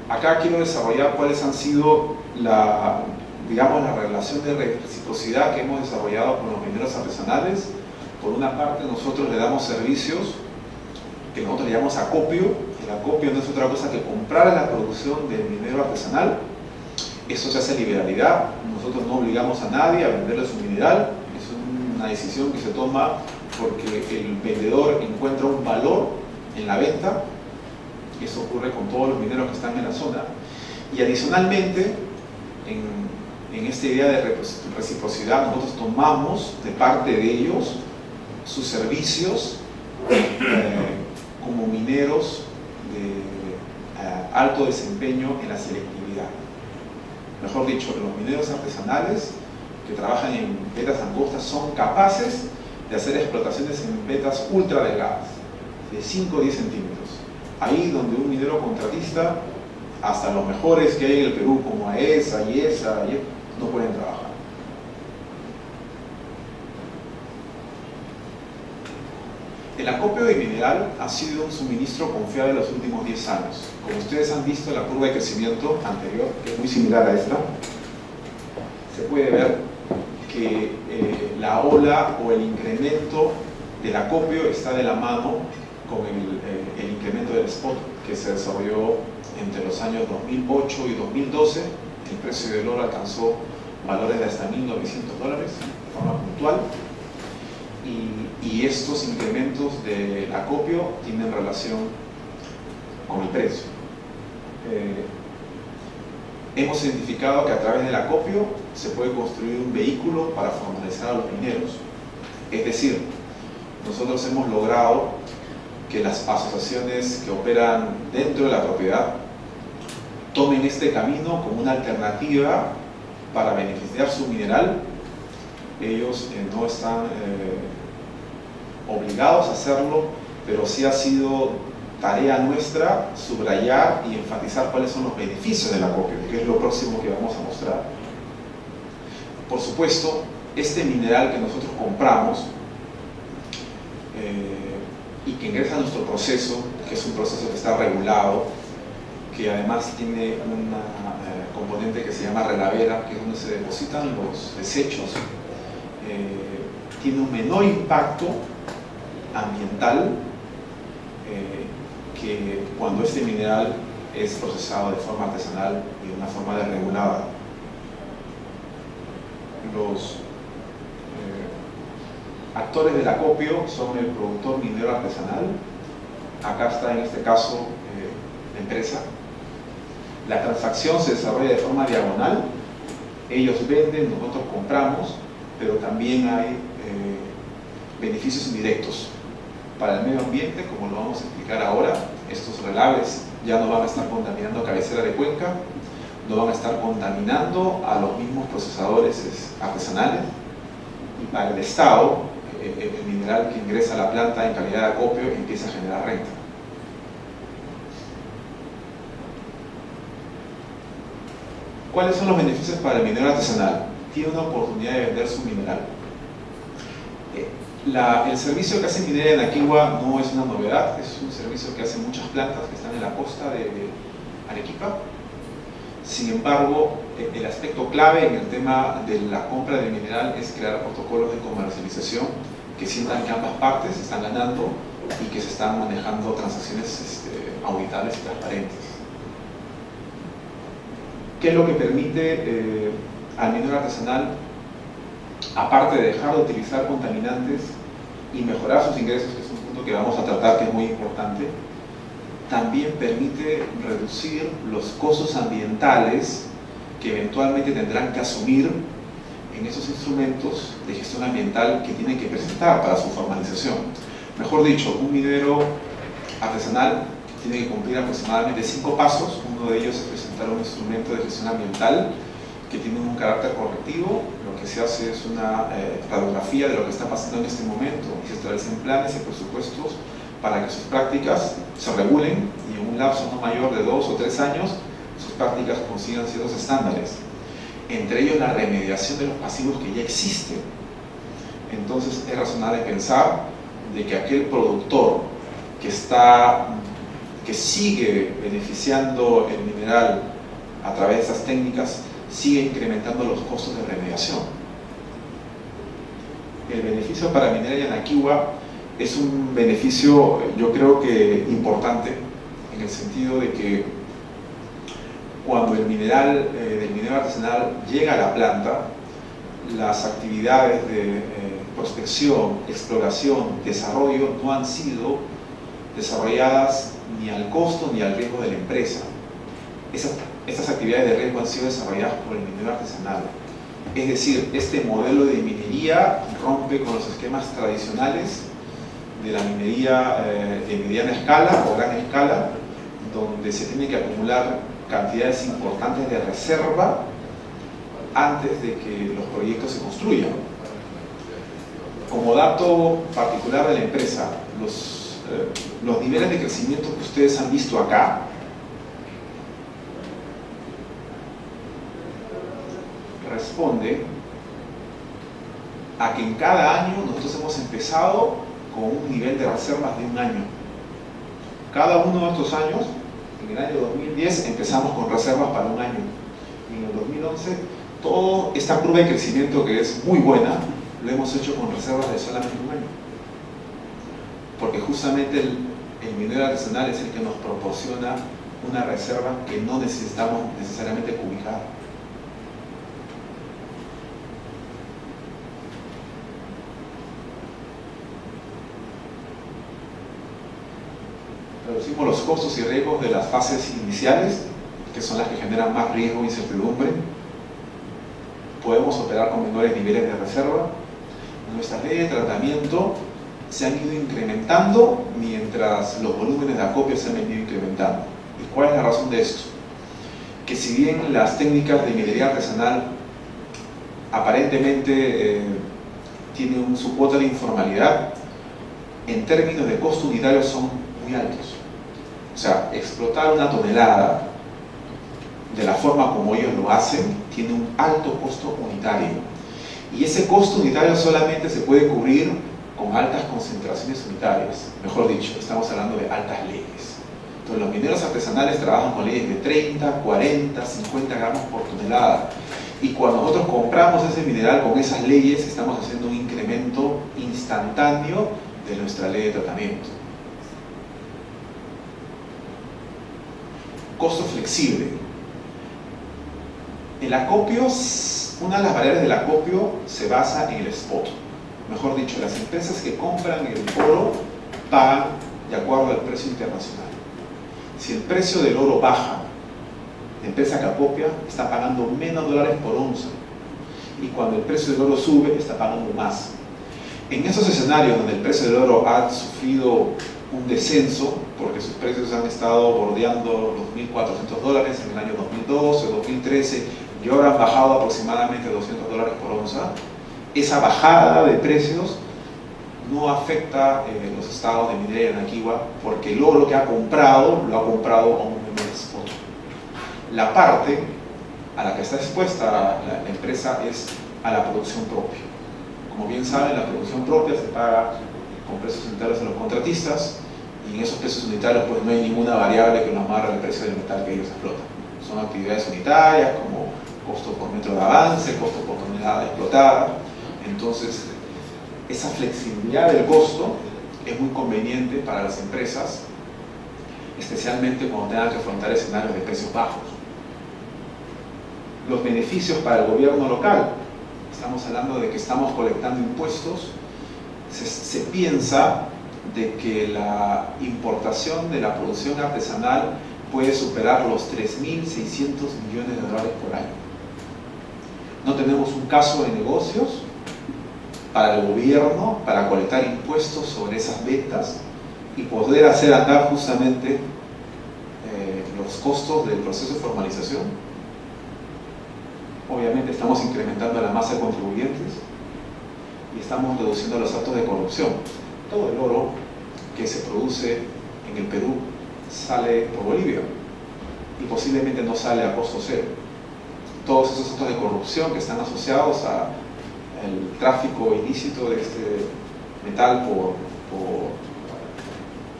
Acá quiero desarrollar cuáles han sido la relación de reciprocidad que hemos desarrollado con los mineros artesanales. Por una parte, nosotros le damos servicios que nosotros le llamamos acopio. El acopio no es otra cosa que comprar la producción del minero artesanal. Eso se hace liberalidad. Nosotros no obligamos a nadie a venderle su mineral. Es una decisión que se toma porque el vendedor encuentra un valor en la venta. Eso ocurre con todos los mineros que están en la zona. Y adicionalmente, en esta idea de reciprocidad, nosotros tomamos de parte de ellos sus servicios como mineros de alto desempeño en la selectividad. Mejor dicho, los mineros artesanales que trabajan en vetas angostas son capaces de hacer explotaciones en vetas ultra delgadas, de 5 o 10 centímetros. Ahí donde un minero contratista, hasta los mejores que hay en el Perú, como AESA, IESA, no pueden trabajar. El acopio de mineral ha sido un suministro confiable en los últimos 10 años. Como ustedes han visto en la curva de crecimiento anterior, que es muy similar a esta, se puede ver que la ola o el incremento del acopio está de la mano con el incremento del spot que se desarrolló entre los años 2008 y 2012. El precio del oro alcanzó valores de hasta $1.900 de forma puntual. Y estos incrementos del acopio tienen relación con el precio. Hemos identificado que a través del acopio se puede construir un vehículo para formalizar a los mineros. Es decir, nosotros hemos logrado que las asociaciones que operan dentro de la propiedad tomen este camino como una alternativa para beneficiar su mineral. Ellos no están obligados a hacerlo, pero sí ha sido tarea nuestra subrayar y enfatizar cuáles son los beneficios del acopio, que es lo próximo que vamos a mostrar. Por supuesto, este mineral que nosotros compramos y que ingresa a nuestro proceso, que es un proceso que está regulado, que además tiene una componente que se llama relavera, que es donde se depositan los desechos, tiene un menor impacto ambiental que cuando este mineral es procesado de forma artesanal y de una forma desregulada. Los actores del acopio son el productor minero artesanal. Acá está en este caso la empresa. La transacción se desarrolla de forma diagonal. Ellos venden, nosotros compramos, pero también hay beneficios indirectos para el medio ambiente, como lo vamos a explicar ahora. Estos relaves ya no van a estar contaminando cabecera de cuenca, no van a estar contaminando a los mismos procesadores artesanales, y para el Estado, el mineral que ingresa a la planta en calidad de acopio empieza a generar renta. ¿Cuáles son los beneficios para el minero artesanal? Tiene una oportunidad de vender su mineral. El servicio que hace Minera Yanaquihua no es una novedad, es un servicio que hacen muchas plantas que están en la costa de Arequipa. Sin embargo, el aspecto clave en el tema de la compra del mineral es crear protocolos de comercialización que sientan que ambas partes están ganando y que se están manejando transacciones auditables y transparentes. ¿Qué es lo que permite al minero artesanal, aparte de dejar de utilizar contaminantes y mejorar sus ingresos, que es un punto que vamos a tratar, que es muy importante? También permite reducir los costos ambientales que eventualmente tendrán que asumir en esos instrumentos de gestión ambiental que tienen que presentar para su formalización. Mejor dicho, un minero artesanal tiene que cumplir aproximadamente 5 pasos. Uno Uno de ellos es presentar un instrumento de gestión ambiental que tiene un carácter correctivo. Lo que se hace es una radiografía de lo que está pasando en este momento y se establecen planes y presupuestos para que sus prácticas se regulen y en un lapso no mayor de 2 o 3 años sus prácticas consigan ciertos estándares, entre ellos la remediación de los pasivos que ya existen. Entonces es razonable pensar de que aquel productor que sigue beneficiando el mineral a través de estas técnicas sigue incrementando los costos de remediación. El beneficio para Minera Yanaquiwa es un beneficio, yo creo que importante, en el sentido de que cuando el mineral del minero artesanal llega a la planta, las actividades de prospección, exploración, desarrollo no han sido desarrolladas ni al costo ni al riesgo de la empresa. Estas actividades de riesgo han sido desarrolladas por el minero artesanal. Es decir, este modelo de minería rompe con los esquemas tradicionales de la minería de mediana escala o gran escala, donde se tiene que acumular cantidades importantes de reserva antes de que los proyectos se construyan. Como dato particular de la empresa, los niveles de crecimiento que ustedes han visto acá responde a que en cada año nosotros hemos empezado con un nivel de reservas de un año. Cada uno de estos años, en el año 2010 empezamos con reservas para un año, y en el 2011 toda esta curva de crecimiento, que es muy buena, lo hemos hecho con reservas de solamente un año, porque justamente el minero artesanal es el que nos proporciona una reserva que no necesitamos necesariamente cubicar. Reducimos los costos y riesgos de las fases iniciales, que son las que generan más riesgo e incertidumbre. Podemos operar con menores niveles de reserva. Nuestras leyes de tratamiento se han ido incrementando mientras los volúmenes de acopio se han venido incrementando. ¿Y cuál es la razón de esto? Que si bien las técnicas de minería artesanal aparentemente tienen su cuota de informalidad, en términos de costo unitario son muy altos. O sea, explotar una tonelada de la forma como ellos lo hacen tiene un alto costo unitario, y ese costo unitario solamente se puede cubrir con altas concentraciones unitarias. Mejor dicho, estamos hablando de altas leyes. Entonces los mineros artesanales trabajan con leyes de 30, 40, 50 gramos por tonelada, y cuando nosotros compramos ese mineral con esas leyes estamos haciendo un incremento instantáneo de nuestra ley de tratamiento. Costo flexible. El acopio, una de las variables del acopio se basa en el spot. Mejor dicho, las empresas que compran el oro pagan de acuerdo al precio internacional. Si el precio del oro baja, la empresa que acopia está pagando menos dólares por onza, y cuando el precio del oro sube está pagando más. En esos escenarios donde el precio del oro ha sufrido un descenso, porque sus precios han estado bordeando los $1.400 en el año 2012 o 2013 y ahora han bajado aproximadamente $200 por onza, esa bajada de precios no afecta los estados de Minera Yanaquiwa, porque el oro que ha comprado lo ha comprado a un nivel spot. La parte a la que está expuesta la empresa es a la producción propia. Como bien saben, la producción propia se paga con precios unitarios a los contratistas, y en esos precios unitarios pues no hay ninguna variable que nos amarre el precio del metal que ellos explotan. Son actividades unitarias como costo por metro de avance, costo por tonelada explotada. Entonces, esa flexibilidad del costo es muy conveniente para las empresas, especialmente cuando tengan que afrontar escenarios de precios bajos. Los beneficios para el gobierno local. Estamos hablando de que estamos colectando impuestos. Se piensa de que la importación de la producción artesanal puede superar los $3.600 millones por año. No tenemos un caso de negocios para el gobierno para colectar impuestos sobre esas ventas y poder hacer andar justamente los costos del proceso de formalización. Obviamente estamos incrementando la masa de contribuyentes y estamos reduciendo los actos de corrupción. Todo el oro que se produce en el Perú sale por Bolivia y posiblemente no sale a costo cero. Todos esos actos de corrupción que están asociados al tráfico ilícito de este metal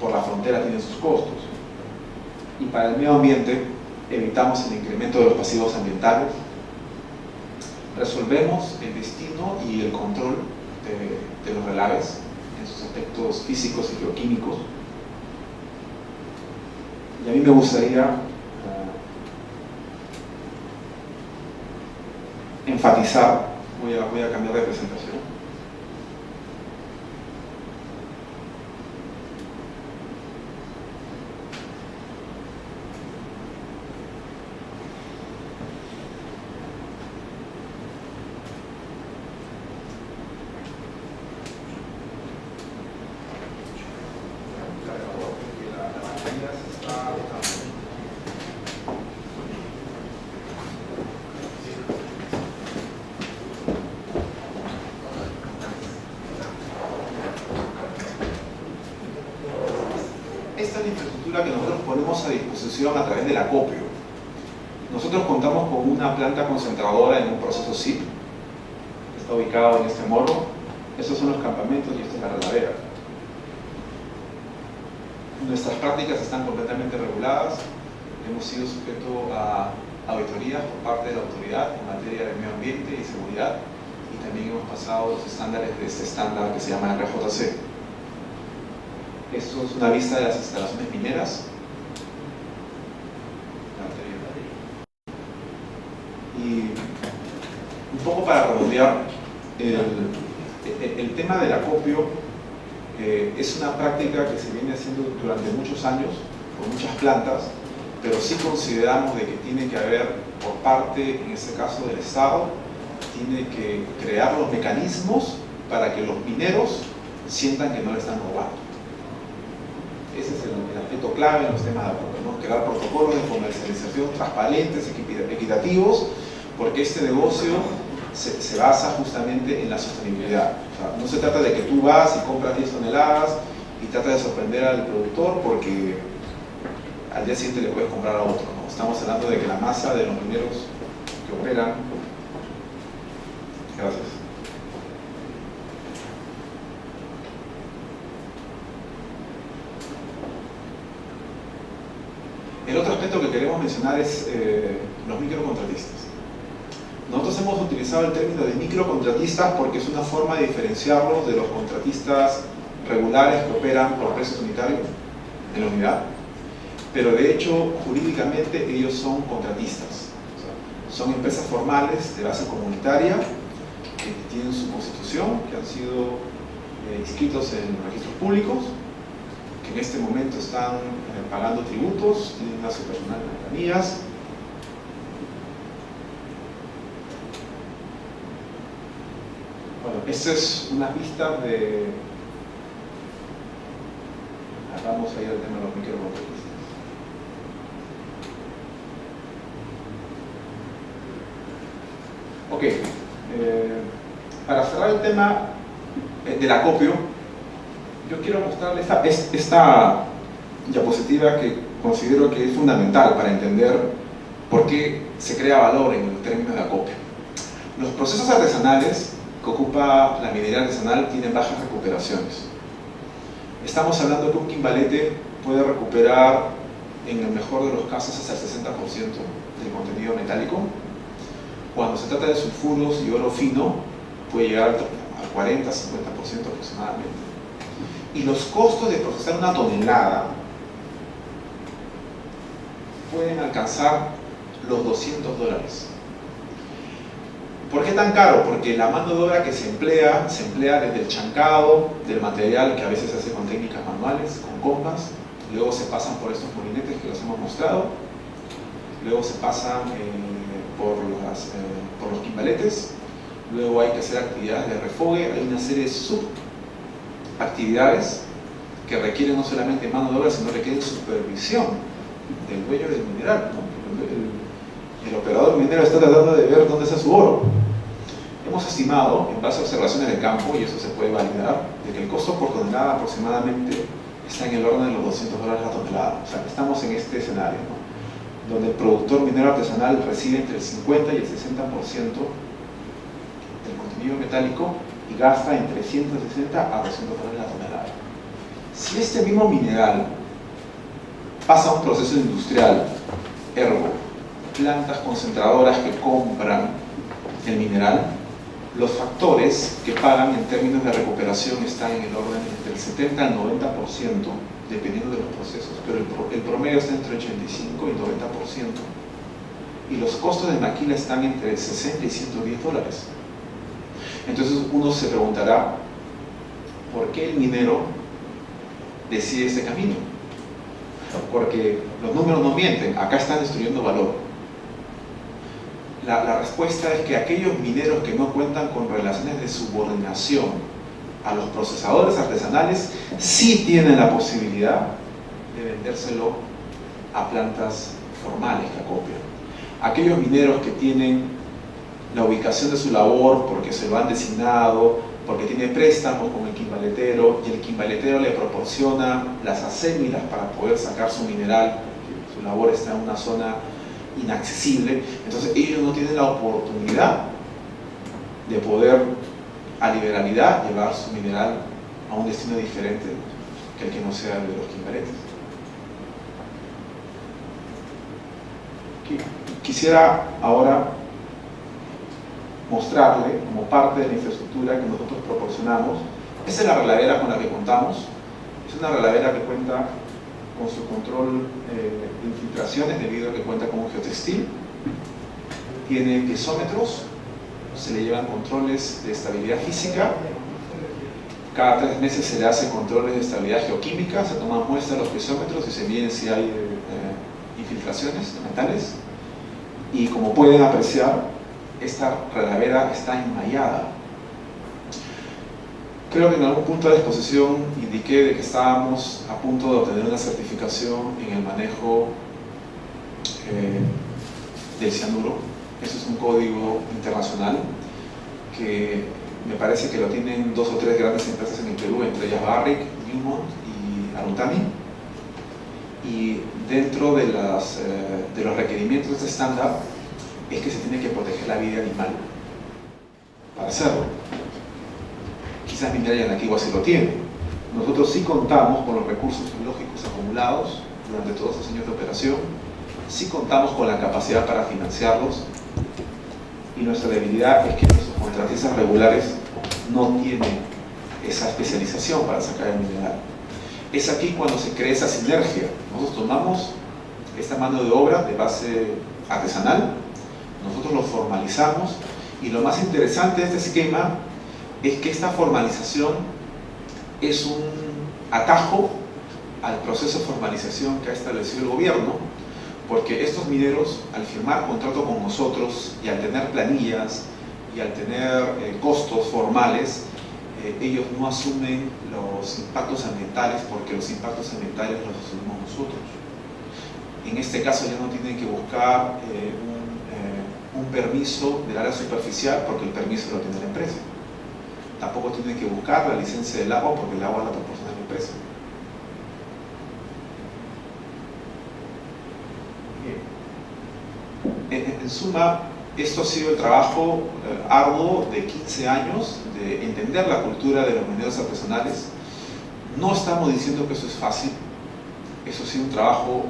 por la frontera tienen sus costos. Y para el medio ambiente evitamos el incremento de los pasivos ambientales, resolvemos el destino y el control de los relaves en sus aspectos físicos y geoquímicos. Y a mí me gustaría enfatizar, voy a cambiar de presentación. Esta es la infraestructura que nosotros ponemos a disposición a través del acopio. Nosotros contamos con una planta concentradora en un proceso SIP, está ubicado en este morro. Estos son los campamentos y esta es la regadera. Nuestras prácticas están completamente reguladas, hemos sido sujetos a auditorías por parte de la autoridad en materia de medio ambiente y seguridad, y también hemos pasado los estándares de este estándar que se llama RJC. Esto es una vista de las instalaciones mineras. Y un poco para redondear, el tema del acopio es una práctica que se viene haciendo durante muchos años, por muchas plantas, pero sí consideramos de que tiene que haber, por parte, en este caso del Estado, tiene que crear los mecanismos para que los mineros sientan que no le están robando. Ese es el aspecto clave en los temas de acopio, ¿no? Crear protocolos de comercialización transparentes, equitativos, porque este negocio se basa justamente en la sostenibilidad. O sea, no se trata de que tú vas y compras 10 toneladas y tratas de sorprender al productor porque al día siguiente le puedes comprar a otro, ¿no? Estamos hablando de que la masa de los mineros que operan... Gracias. El otro aspecto que queremos mencionar es los microcontratistas. Nosotros hemos utilizado el término de microcontratistas porque es una forma de diferenciarlos de los contratistas regulares que operan por precios unitarios en la unidad, pero de hecho jurídicamente ellos son contratistas. O sea, son empresas formales de base comunitaria que tienen su constitución, que han sido inscritos en registros públicos, que en este momento están pagando tributos, tienen a su personal en planillas. Bueno, esta es una vista de... Vamos a ir al tema de los microcontratistas. Ok, para cerrar el tema del acopio, yo quiero mostrarles esta diapositiva que considero que es fundamental para entender por qué se crea valor en el término de acopio. Los procesos artesanales que ocupa la minería artesanal tienen bajas recuperaciones. Estamos hablando que un quimbalete puede recuperar, en el mejor de los casos, hasta el 60% del contenido metálico. Cuando se trata de sulfuros y oro fino, puede llegar al 40-50% aproximadamente. Y los costos de procesar una tonelada pueden alcanzar los $200. ¿Por qué tan caro? Porque la mano de obra que se emplea desde el chancado del material, que a veces se hace con técnicas manuales, con compas, luego se pasan por estos molinetes que los hemos mostrado, luego se pasan por los quimbaletes, luego hay que hacer actividades de refogue, hay una serie de subactividades que requieren no solamente mano de obra, sino requieren supervisión del dueño del mineral, ¿no? El operador minero está tratando de ver dónde está su oro. Hemos estimado, en base a observaciones de campo, y eso se puede validar, de que el costo por tonelada aproximadamente está en el orden de los $200 la tonelada. O sea, estamos en este escenario, ¿no?, donde el productor minero artesanal recibe entre el 50 y el 60% del contenido metálico y gasta entre 160 a $200 la tonelada. Si este mismo mineral pasa a un proceso industrial, ergo, plantas concentradoras que compran el mineral, los factores que pagan en términos de recuperación están en el orden entre el 70 al 90%, dependiendo de los procesos, pero el promedio está entre 85 y 90%, y los costos de maquila están entre 60 y $110. Entonces uno se preguntará, ¿por qué el minero decide este camino? Porque los números no mienten, acá están destruyendo valor. La respuesta es que aquellos mineros que no cuentan con relaciones de subordinación a los procesadores artesanales sí tienen la posibilidad de vendérselo a plantas formales que acopian. Aquellos mineros que tienen la ubicación de su labor porque se lo han designado, porque tiene préstamos con el quimbaletero y el quimbaletero le proporciona las acémilas para poder sacar su mineral, porque su labor está en una zona inaccesible, entonces ellos no tienen la oportunidad de poder a liberalidad llevar su mineral a un destino diferente que el que no sea el de los quimbaletes. Quisiera ahora mostrarle como parte de la infraestructura que nosotros proporcionamos. Esta es la regadera con la que contamos. Es una regadera que cuenta con su control de infiltraciones debido a que cuenta con un geotextil. Tiene piezómetros, se le llevan controles de estabilidad física. Cada 3 meses se le hacen controles de estabilidad geoquímica, se toman muestras de los piezómetros y se miden si hay infiltraciones de metales. Y como pueden apreciar, esta regadera está enmallada. Creo que en algún punto de la exposición indiqué de que estábamos a punto de obtener una certificación en el manejo del cianuro. Eso es un código internacional que me parece que lo tienen 2 o 3 grandes empresas en el Perú, entre ellas Barrick, Newmont y Arutami. Y dentro de los requerimientos de este estándar es que se tiene que proteger la vida animal para hacerlo. Quizás Minería Yanaqui sí lo tiene. Nosotros sí contamos con los recursos biológicos acumulados durante todos estos años de operación, sí contamos con la capacidad para financiarlos, y nuestra debilidad es que nuestros contratistas regulares no tienen esa especialización para sacar el mineral. Es aquí cuando se crea esa sinergia. Nosotros tomamos esta mano de obra de base artesanal, nosotros lo formalizamos, y lo más interesante de este esquema es que esta formalización es un atajo al proceso de formalización que ha establecido el gobierno, porque estos mineros, al firmar contrato con nosotros y al tener planillas y al tener costos formales, ellos no asumen los impactos ambientales, porque los impactos ambientales los asumimos nosotros. En este caso ya no tienen que buscar un permiso del área superficial, porque el permiso lo tiene la empresa. Tampoco tienen que buscar la licencia del agua, porque el agua la proporciona la empresa. En suma, esto ha sido el trabajo arduo de 15 años de entender la cultura de los mineros artesanales. No estamos diciendo que eso es fácil. Eso ha sido un trabajo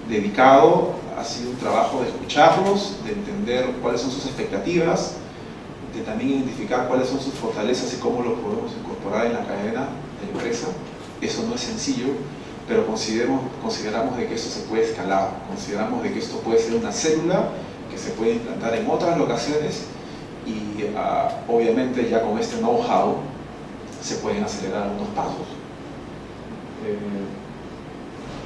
dedicado, ha sido un trabajo de escucharlos, de entender cuáles son sus expectativas, de también identificar cuáles son sus fortalezas y cómo lo podemos incorporar en la cadena de la empresa. Eso no es sencillo, pero consideramos de que esto se puede escalar, consideramos de que esto puede ser una célula que se puede implantar en otras locaciones, y obviamente ya con este know-how se pueden acelerar algunos pasos.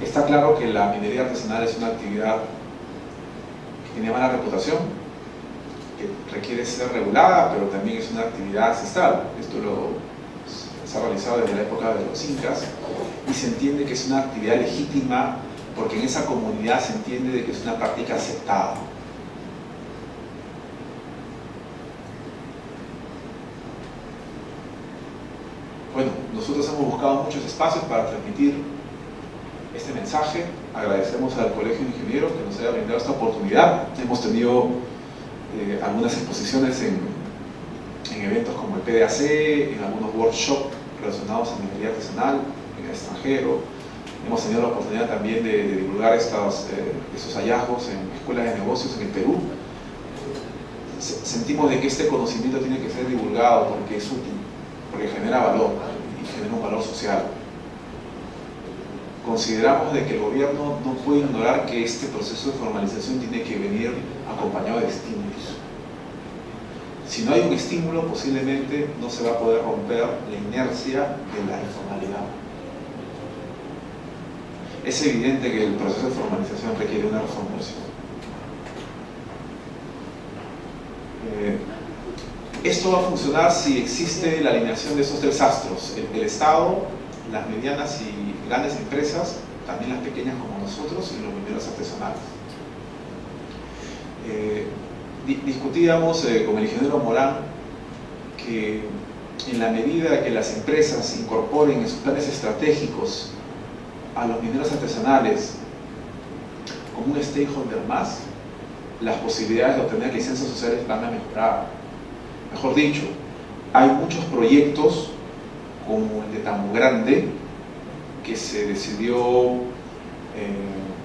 Está claro que la minería artesanal es una actividad que tiene mala reputación, que requiere ser regulada, pero también es una actividad ancestral. Esto se ha realizado desde la época de los incas, y se entiende que es una actividad legítima porque en esa comunidad se entiende de que es una práctica aceptada. Bueno, nosotros hemos buscado muchos espacios para transmitir este mensaje. Agradecemos al Colegio de Ingenieros que nos haya brindado esta oportunidad. Hemos tenido algunas exposiciones en eventos como el PDAC, en algunos workshops relacionados a minería artesanal en el extranjero. Hemos tenido la oportunidad también de divulgar estos hallazgos en escuelas de negocios en el Perú. Sentimos de que este conocimiento tiene que ser divulgado porque es útil, porque genera valor y genera un valor social. Consideramos de que el gobierno no puede ignorar que este proceso de formalización tiene que venir acompañado de estímulos. Si no hay un estímulo, posiblemente no se va a poder romper la inercia de la informalidad. Es evidente que el proceso de formalización requiere una reformulación. Esto va a funcionar si existe la alineación de esos tres astros: el Estado, las medianas y grandes empresas, también las pequeñas como nosotros, y los mineros artesanales. Discutíamos con el ingeniero Morán que en la medida que las empresas incorporen en sus planes estratégicos a los mineros artesanales como un stakeholder más, las posibilidades de obtener licencias sociales van a mejorar. Mejor dicho, hay muchos proyectos como el de Tambo Grande que se decidió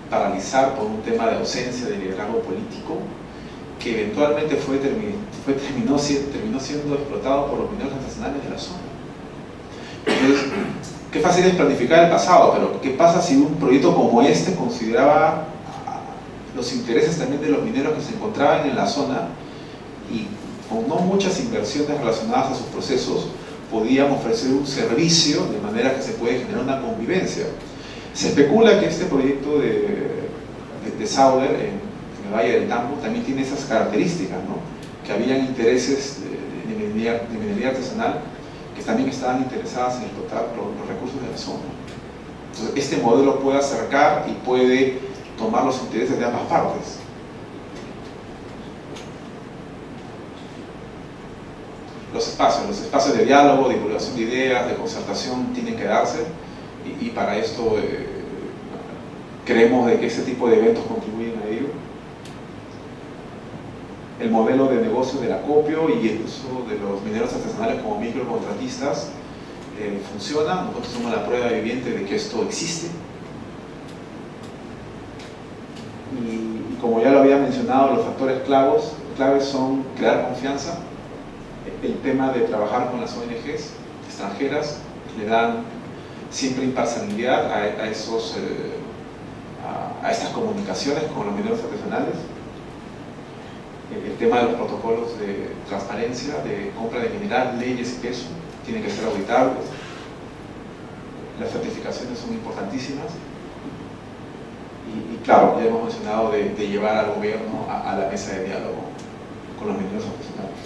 paralizar por un tema de ausencia de liderazgo político, que eventualmente terminó siendo explotado por los mineros artesanales de la zona. Entonces, qué fácil es planificar el pasado, pero ¿qué pasa si un proyecto como este consideraba los intereses también de los mineros que se encontraban en la zona y con no muchas inversiones relacionadas a sus procesos podían ofrecer un servicio de manera que se puede generar una convivencia? Se especula que este proyecto de Sauder en el Valle del Tambo también tiene esas características, ¿no? Que habían intereses de minería artesanal que también estaban interesadas en explotar los recursos de la zona. Entonces, este modelo puede acercar y puede tomar los intereses de ambas partes. Los espacios de diálogo, de divulgación de ideas, de concertación tienen que darse, y para esto creemos de que este tipo de eventos contribuyen a ello. El modelo de negocio del acopio y el uso de los mineros artesanales como microcontratistas funciona. Nosotros somos la prueba viviente de que esto existe. Y como ya lo había mencionado, los factores claves son crear confianza. El tema de trabajar con las ONGs extranjeras le dan siempre imparcialidad a estas comunicaciones con los mineros artesanales. El tema de los protocolos de transparencia, de compra de mineral, leyes y peso, tienen que ser auditables. Las certificaciones son importantísimas. Y claro, ya hemos mencionado de llevar al gobierno a la mesa de diálogo con los mineros artesanales.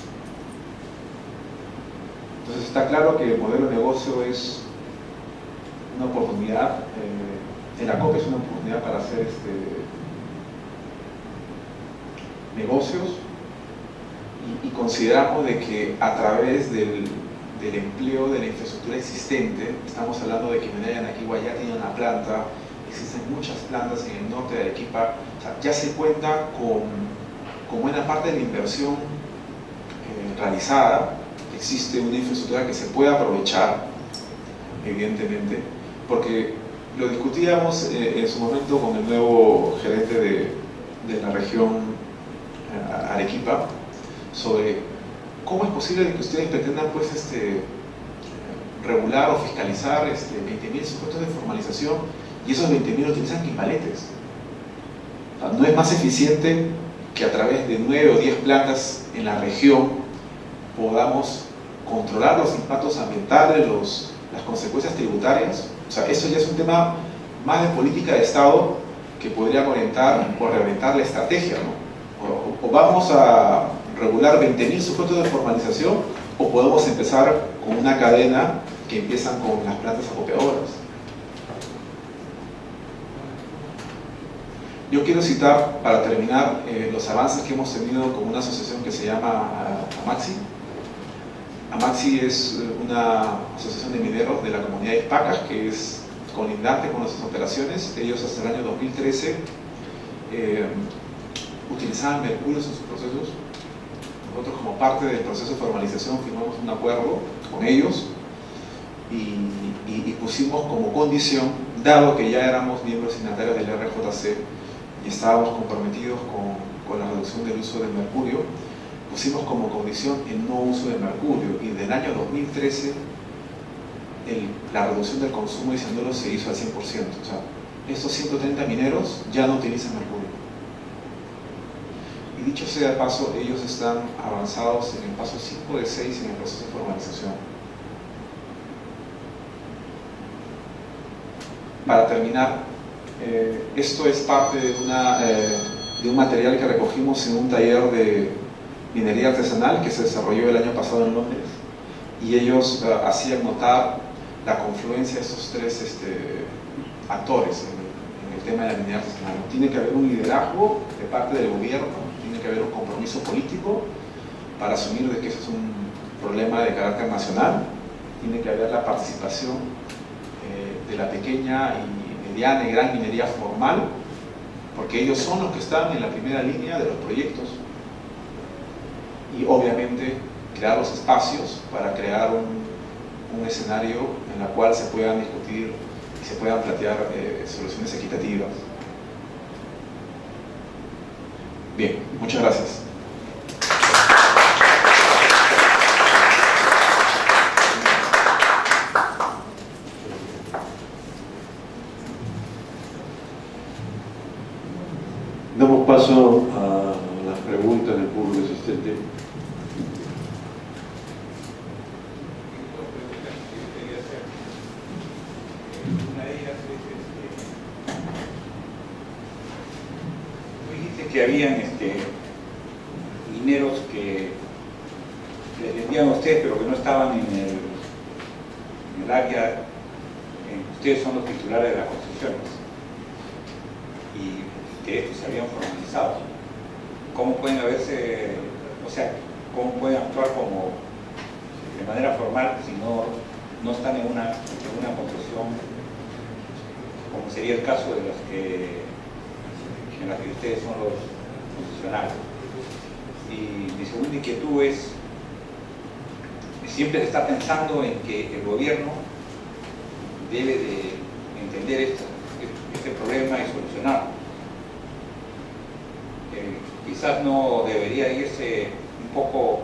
Entonces está claro que el modelo de negocio es una oportunidad, el acopio es una oportunidad para hacer negocios, y consideramos de que a través del empleo de la infraestructura existente, estamos hablando de que Minera Yanaquihua ya tiene una planta, existen muchas plantas en el norte de Arequipa, o sea, ya se cuenta con buena parte de la inversión realizada. Existe una infraestructura que se puede aprovechar, evidentemente, porque lo discutíamos en su momento con el nuevo gerente de la región Arequipa, sobre cómo es posible que ustedes pretendan regular o fiscalizar 20.000 supuestos de formalización y esos 20.000 lo utilizan quimbaletes. O sea, ¿no es más eficiente que a través de 9 o 10 plantas en la región podamos controlar los impactos ambientales, las consecuencias tributarias? O sea, eso ya es un tema más de política de Estado que podría orientar o reorientar la estrategia, ¿no? O vamos a regular 20.000 supuestos de formalización, o podemos empezar con una cadena que empiezan con las plantas acopiadoras. Yo quiero citar, para terminar, los avances que hemos tenido con una asociación que se llama AMAXI. AMAXI es una asociación de mineros de la comunidad de Pacas, que es colindante con nuestras operaciones. Ellos hasta el año 2013 utilizaban mercurio en sus procesos. Nosotros, como parte del proceso de formalización, firmamos un acuerdo con ellos y pusimos como condición, dado que ya éramos miembros signatarios del RJC y estábamos comprometidos con la reducción del uso del mercurio, pusimos como condición el no uso de mercurio, y del año 2013 la reducción del consumo de cianuro se hizo al 100%. O sea, estos 130 mineros ya no utilizan mercurio. Y dicho sea de paso, ellos están avanzados en el paso 5 de 6 en el proceso de formalización. Para terminar, esto es parte de un material que recogimos en un taller de minería artesanal que se desarrolló el año pasado en Londres, y ellos hacían notar la confluencia de estos tres actores en el tema de la minería artesanal. Tiene que haber un liderazgo de parte del gobierno, tiene que haber un compromiso político para asumir de que eso es un problema de carácter nacional, tiene que haber la participación de la pequeña y mediana y gran minería formal, porque ellos son los que están en la primera línea de los proyectos, y obviamente crear los espacios para crear un escenario en el cual se puedan discutir y se puedan plantear soluciones equitativas. Bien, muchas gracias.
Damos paso a las preguntas del público asistente.
Una de ellas es, tú dijiste que habían mineros que les vendían a ustedes, pero que no estaban en el área, ustedes son los titulares de las concesiones, y que estos se habían formalizado. ¿Cómo pueden haberse, o sea, cómo pueden actuar como de manera formal si no están en una concesión, como sería el caso de en las que ustedes son los concesionarios? Y mi segunda inquietud es, siempre se está pensando en que el gobierno debe de entender este problema y solucionarlo. Quizás no debería irse un poco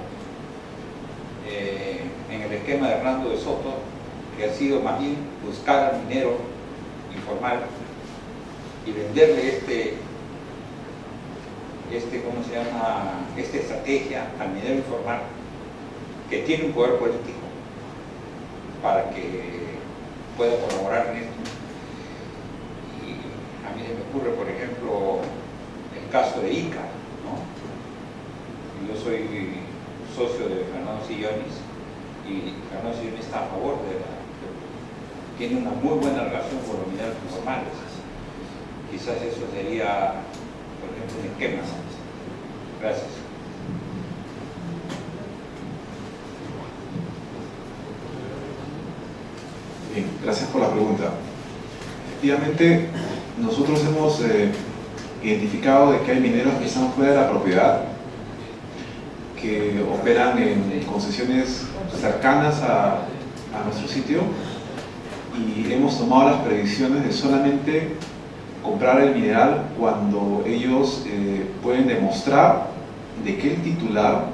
en el esquema de Hernando de Soto, que ha sido más bien buscar al minero informal y venderle ¿cómo se llama? Esta estrategia al minero informal, que tiene un poder político, para que pueda colaborar en esto. Y a mí se me ocurre, por ejemplo, el caso de Ica, ¿no? Yo soy socio de Fernando Sillones, y Fernando Sillones está a favor tiene una muy buena relación con los mineros informales. Quizás eso sería, por ejemplo, un esquema. Gracias.
Bien, gracias por la pregunta. Efectivamente, nosotros hemos identificado de que hay mineros que están fuera de la propiedad, que operan en concesiones cercanas a nuestro sitio, y hemos tomado las previsiones de solamente comprar el mineral cuando ellos pueden demostrar de que el titular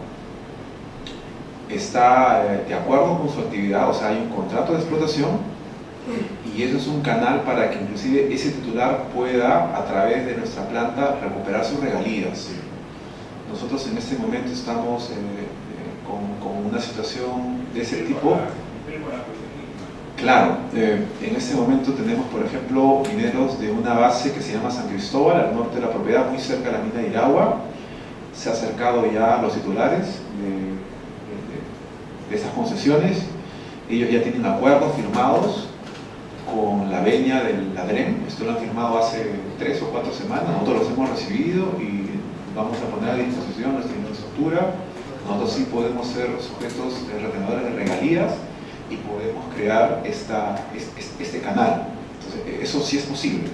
está de acuerdo con su actividad, o sea, hay un contrato de explotación, y eso es un canal para que inclusive ese titular pueda, a través de nuestra planta, recuperar sus regalías. Nosotros en este momento estamos con una situación de ese tipo. Claro, en este momento tenemos, por ejemplo, mineros de una base que se llama San Cristóbal, al norte de la propiedad, muy cerca de la mina de Iragua. Se ha acercado ya a los titulares de esas concesiones. Ellos ya tienen acuerdos firmados con la venia del ADREM. Esto lo han firmado hace 3 o 4 semanas, nosotros los hemos recibido y vamos a poner a disposición nuestra infraestructura. Nosotros sí podemos ser sujetos retenedores de regalías y podemos crear este canal. Entonces, eso sí es posible.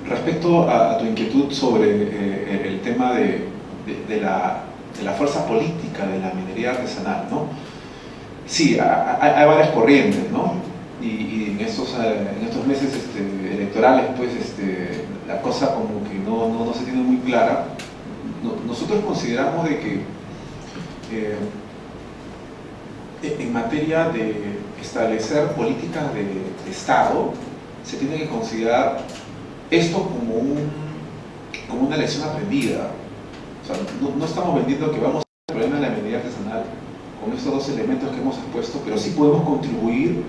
Respecto a tu inquietud sobre el tema de la fuerza política de la minería artesanal, ¿no? Sí, hay varias corrientes, ¿no? Y en estos meses electorales, pues la cosa como que no se tiene muy clara. Nosotros consideramos de que en materia de establecer políticas de Estado, se tiene que considerar esto como una lección aprendida. O sea, no estamos vendiendo que vamos a resolver el problema de la minería artesanal con estos 2 elementos que hemos expuesto, pero sí podemos contribuir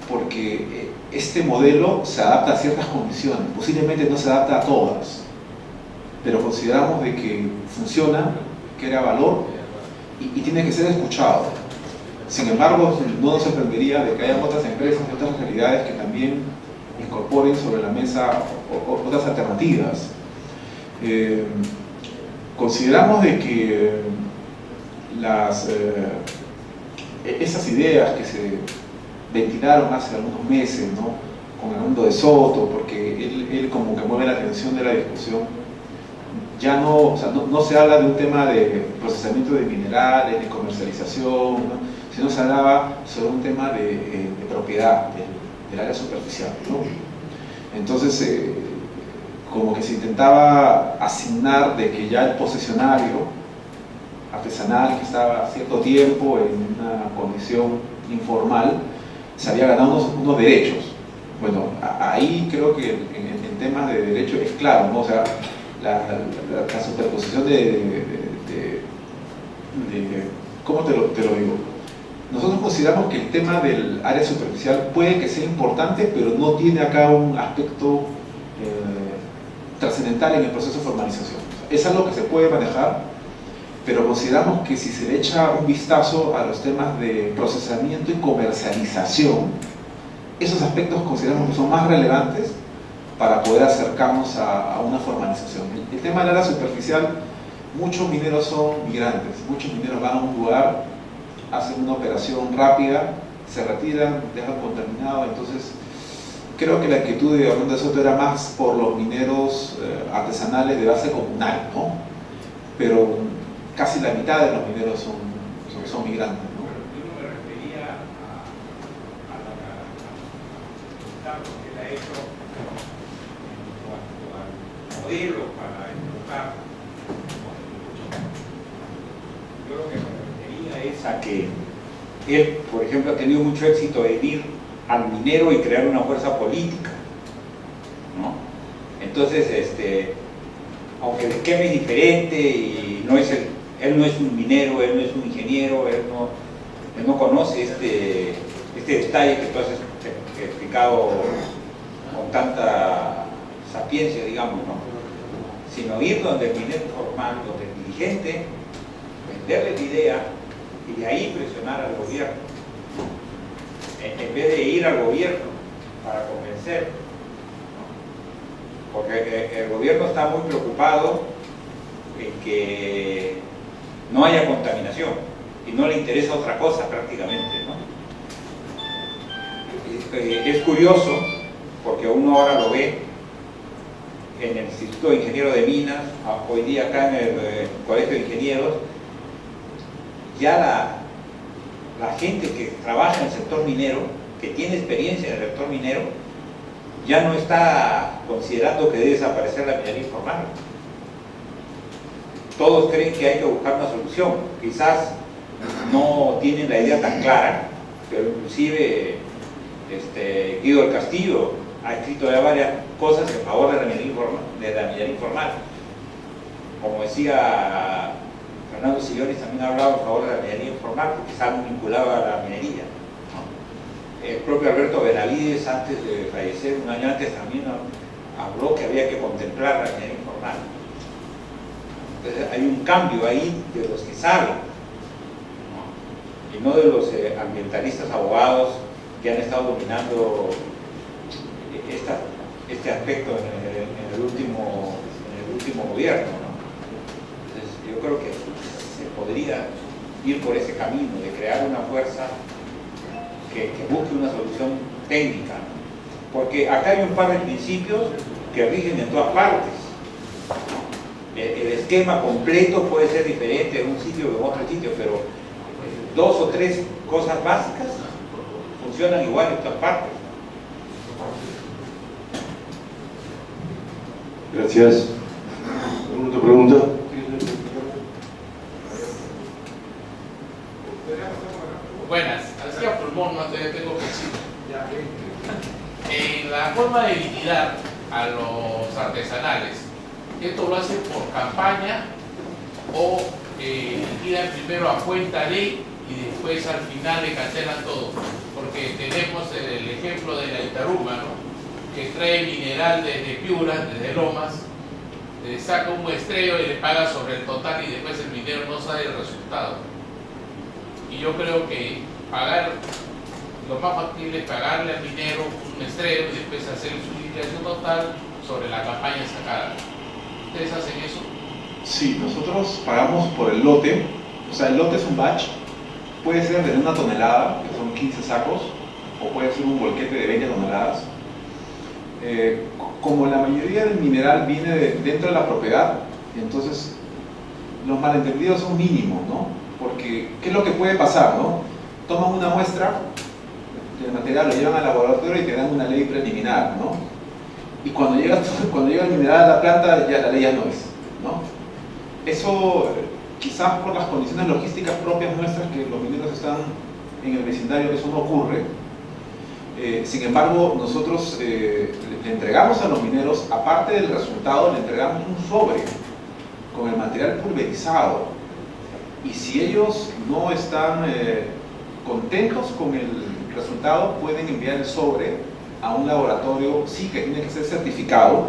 porque este modelo se adapta a ciertas condiciones, posiblemente no se adapta a todas, pero consideramos de que funciona, que crea valor y tiene que ser escuchado. Sin embargo, no nos sorprendería de que haya otras empresas y otras realidades que también incorporen sobre la mesa otras alternativas. Consideramos de que esas ideas que se ventilaron hace algunos meses, ¿no? Con el mundo de Soto, porque él como que mueve la atención de la discusión, ya no se habla de un tema de procesamiento de minerales, de comercialización, ¿no? Sino se hablaba sobre un tema de propiedad del área superficial, ¿no? Entonces, como que se intentaba asignar de que ya el posesionario artesanal que estaba cierto tiempo en una condición informal se había ganado unos derechos. Bueno, ahí creo que en temas de derecho es claro, ¿no? O sea, la superposición ¿cómo te lo digo? Nosotros consideramos que el tema del área superficial puede que sea importante, pero no tiene acá un aspecto trascendental en el proceso de formalización. Es algo que se puede manejar, pero consideramos que si se le echa un vistazo a los temas de procesamiento y comercialización, esos aspectos consideramos que son más relevantes para poder acercarnos a una formalización. El tema del área superficial, muchos mineros son migrantes, muchos mineros van a un lugar, hacen una operación rápida, se retiran, dejan contaminado. Entonces creo que la inquietud de Orlando de Soto era más por los mineros artesanales de base comunal, ¿no? Pero casi la mitad de los mineros son migrantes, ¿no?
Yo no me refería a lo que él ha hecho en cuanto al modelo para empujar. Yo lo que me refería es a que él, por ejemplo, ha tenido mucho éxito en ir al minero y crear una fuerza política, ¿no? Entonces, aunque el esquema es diferente y él no es un minero, él no es un ingeniero, él no conoce este detalle que tú has explicado con tanta sapiencia, digamos, ¿no? Sino ir donde el minero formal, donde el dirigente, venderle la idea y de ahí presionar al gobierno, en vez de ir al gobierno para convencer, ¿no? Porque el gobierno está muy preocupado en que no haya contaminación y no le interesa otra cosa prácticamente, ¿no? Es curioso porque uno ahora lo ve en el Instituto de Ingenieros de Minas, hoy día acá en el Colegio de Ingenieros, ya la gente que trabaja en el sector minero, que tiene experiencia en el sector minero, ya no está considerando que debe desaparecer la minería informal. Todos creen que hay que buscar una solución. Quizás no tienen la idea tan clara, pero inclusive Guido del Castillo ha escrito ya varias cosas en favor de la minería informal. Como decía Fernando Sillones, también ha hablado en favor de la minería informal porque está muy vinculado a la minería, ¿no? El propio Alberto Benavides, antes de fallecer, un año antes, también habló que había que contemplar la minería informal. Entonces hay un cambio ahí de los que saben, ¿no? Y no de los ambientalistas abogados que han estado dominando este aspecto en el último gobierno, ¿no? Entonces, yo creo que se podría ir por ese camino de crear una fuerza que busque una solución técnica, ¿no? Porque acá hay un par de principios que rigen en todas partes. El esquema completo puede ser diferente en un sitio que en otro sitio, pero 2 o 3 cosas básicas funcionan igual en todas partes.
Gracias. ¿Alguna otra pregunta?
Buenas, García Pulmón, no te tengo que decir. En la forma de liquidar a los artesanales, ¿esto lo hacen por campaña o liquidan primero a cuenta ley y después al final le cancelan todo? Porque tenemos el ejemplo de la Itaruma, ¿no? Que trae mineral desde Piura, desde Lomas, le saca un muestreo y le paga sobre el total y después el minero no sabe el resultado. Y yo creo que lo más factible es pagarle al minero un muestreo y después hacer su liquidación total sobre la campaña sacada. ¿Ustedes hacen eso?
Sí, nosotros pagamos por el lote. O sea, el lote es un batch. Puede ser de 1 tonelada, que son 15 sacos, o puede ser un bolquete de 20 toneladas. Como la mayoría del mineral viene dentro de la propiedad, entonces los malentendidos son mínimos, ¿no? Porque, ¿qué es lo que puede pasar, no? Toman una muestra del material, lo llevan al laboratorio y te dan una ley preliminar, ¿no? Y cuando llega el mineral a la planta, ya la ley ya no es, ¿no? Eso, quizás por las condiciones logísticas propias nuestras, que los mineros están en el vecindario, eso no ocurre. Sin embargo, nosotros le entregamos a los mineros, aparte del resultado, le entregamos un sobre con el material pulverizado. Y si ellos no están contentos con el resultado, pueden enviar el sobre a un laboratorio, sí, que tiene que ser certificado.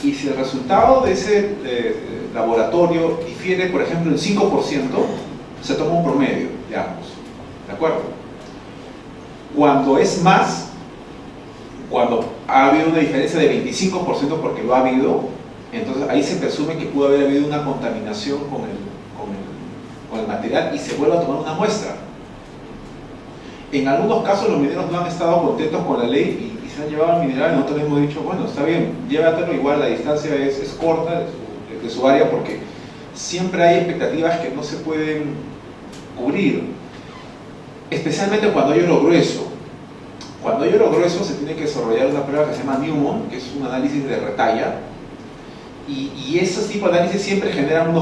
Y si el resultado de ese laboratorio difiere, por ejemplo, el 5%, se toma un promedio, digamos. ¿De acuerdo? Cuando es más, cuando ha habido una diferencia de 25%, porque lo ha habido, entonces ahí se presume que pudo haber habido una contaminación con el material y se vuelve a tomar una muestra. En algunos casos los mineros no han estado contentos con la ley y se han llevado el mineral y nosotros hemos dicho, bueno, está bien, llévatelo, igual la distancia es corta de su área, porque siempre hay expectativas que no se pueden cubrir. Especialmente cuando hay oro grueso. Cuando hay oro grueso se tiene que desarrollar una prueba que se llama Newman, que es un análisis de retalla, y esos tipos de análisis siempre generan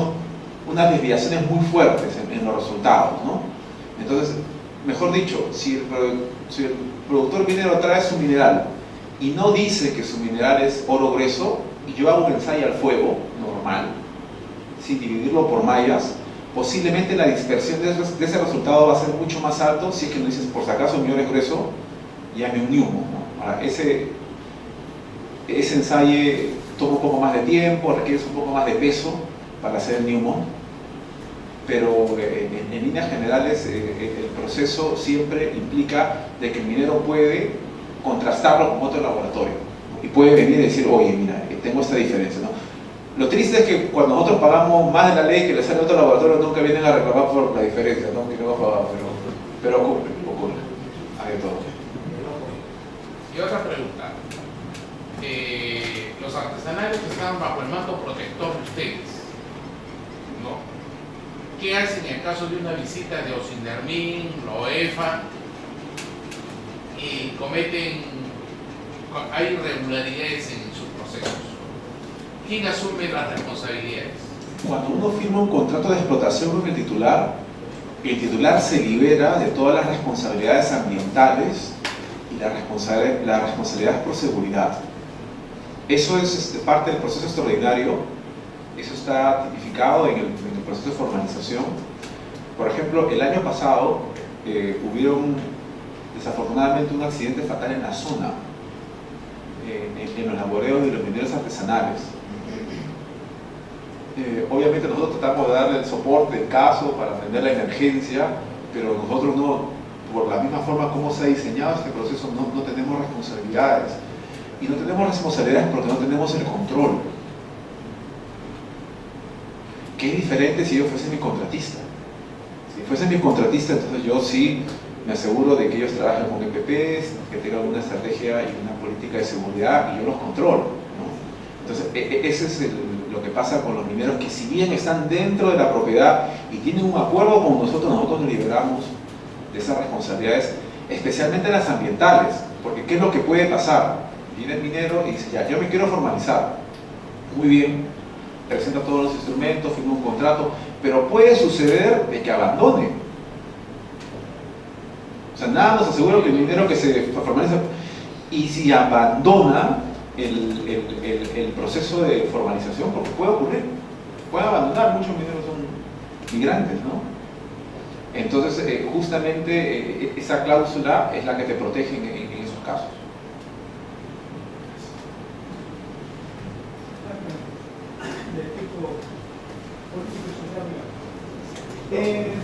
unas desviaciones muy fuertes en los resultados, ¿no? Entonces, mejor dicho, si el productor minero trae su mineral y no dice que su mineral es oro grueso, y yo hago un ensayo al fuego normal, sin dividirlo por mallas, posiblemente la dispersión de ese resultado va a ser mucho más alto si es que no dices, por si acaso mi oro es grueso, llame un Newman, ¿no? Ahora, ese ensayo toma un poco más de tiempo, requiere un poco más de peso para hacer el Newman, pero en líneas generales el proceso siempre implica de que el minero puede contrastarlo con otro laboratorio, ¿no? Y puede venir y decir, oye, mira, tengo esta diferencia, ¿no? Lo triste es que cuando nosotros pagamos más de la ley que le sale a otro laboratorio, nunca vienen a reclamar por la diferencia, ¿no? Pero ocurre. Hay de todo.
Y otra pregunta. Los artesanales que están bajo el manto protector de ustedes, ¿no? ¿Qué hacen en el caso de una visita de Osindermin, Loefa, y hay irregularidades en sus procesos? ¿Quién asume las responsabilidades?
Cuando uno firma un contrato de explotación con el titular se libera de todas las responsabilidades ambientales y las responsabilidades por seguridad. Eso es parte del proceso extraordinario, eso está tipificado en el proceso de formalización. Por ejemplo, el año pasado hubieron desafortunadamente un accidente fatal en la zona, en los laboreos de los mineros artesanales. Obviamente nosotros tratamos de darle el soporte del caso para atender la emergencia, pero nosotros no, por la misma forma como se ha diseñado este proceso, no tenemos responsabilidades. y no tenemos responsabilidades porque no tenemos el control. ¿Qué es diferente si yo fuese mi contratista? Si fuese mi contratista, entonces yo sí me aseguro de que ellos trabajen con EPPs, que tengan una estrategia y una política de seguridad y yo los controlo, ¿no? Entonces, ese es lo que pasa con los mineros, que si bien están dentro de la propiedad y tienen un acuerdo con nosotros, nosotros nos liberamos de esas responsabilidades, especialmente las ambientales, porque ¿qué es lo que puede pasar? Viene el minero y dice, ya, yo me quiero formalizar. Muy bien, presenta todos los instrumentos, firma un contrato, pero puede suceder de que abandone. O sea, nada nos asegura que el minero que se formaliza, y si abandona el proceso de formalización, porque puede ocurrir, puede abandonar, muchos mineros son migrantes, ¿no? Entonces, justamente esa cláusula es la que te protege en esos casos.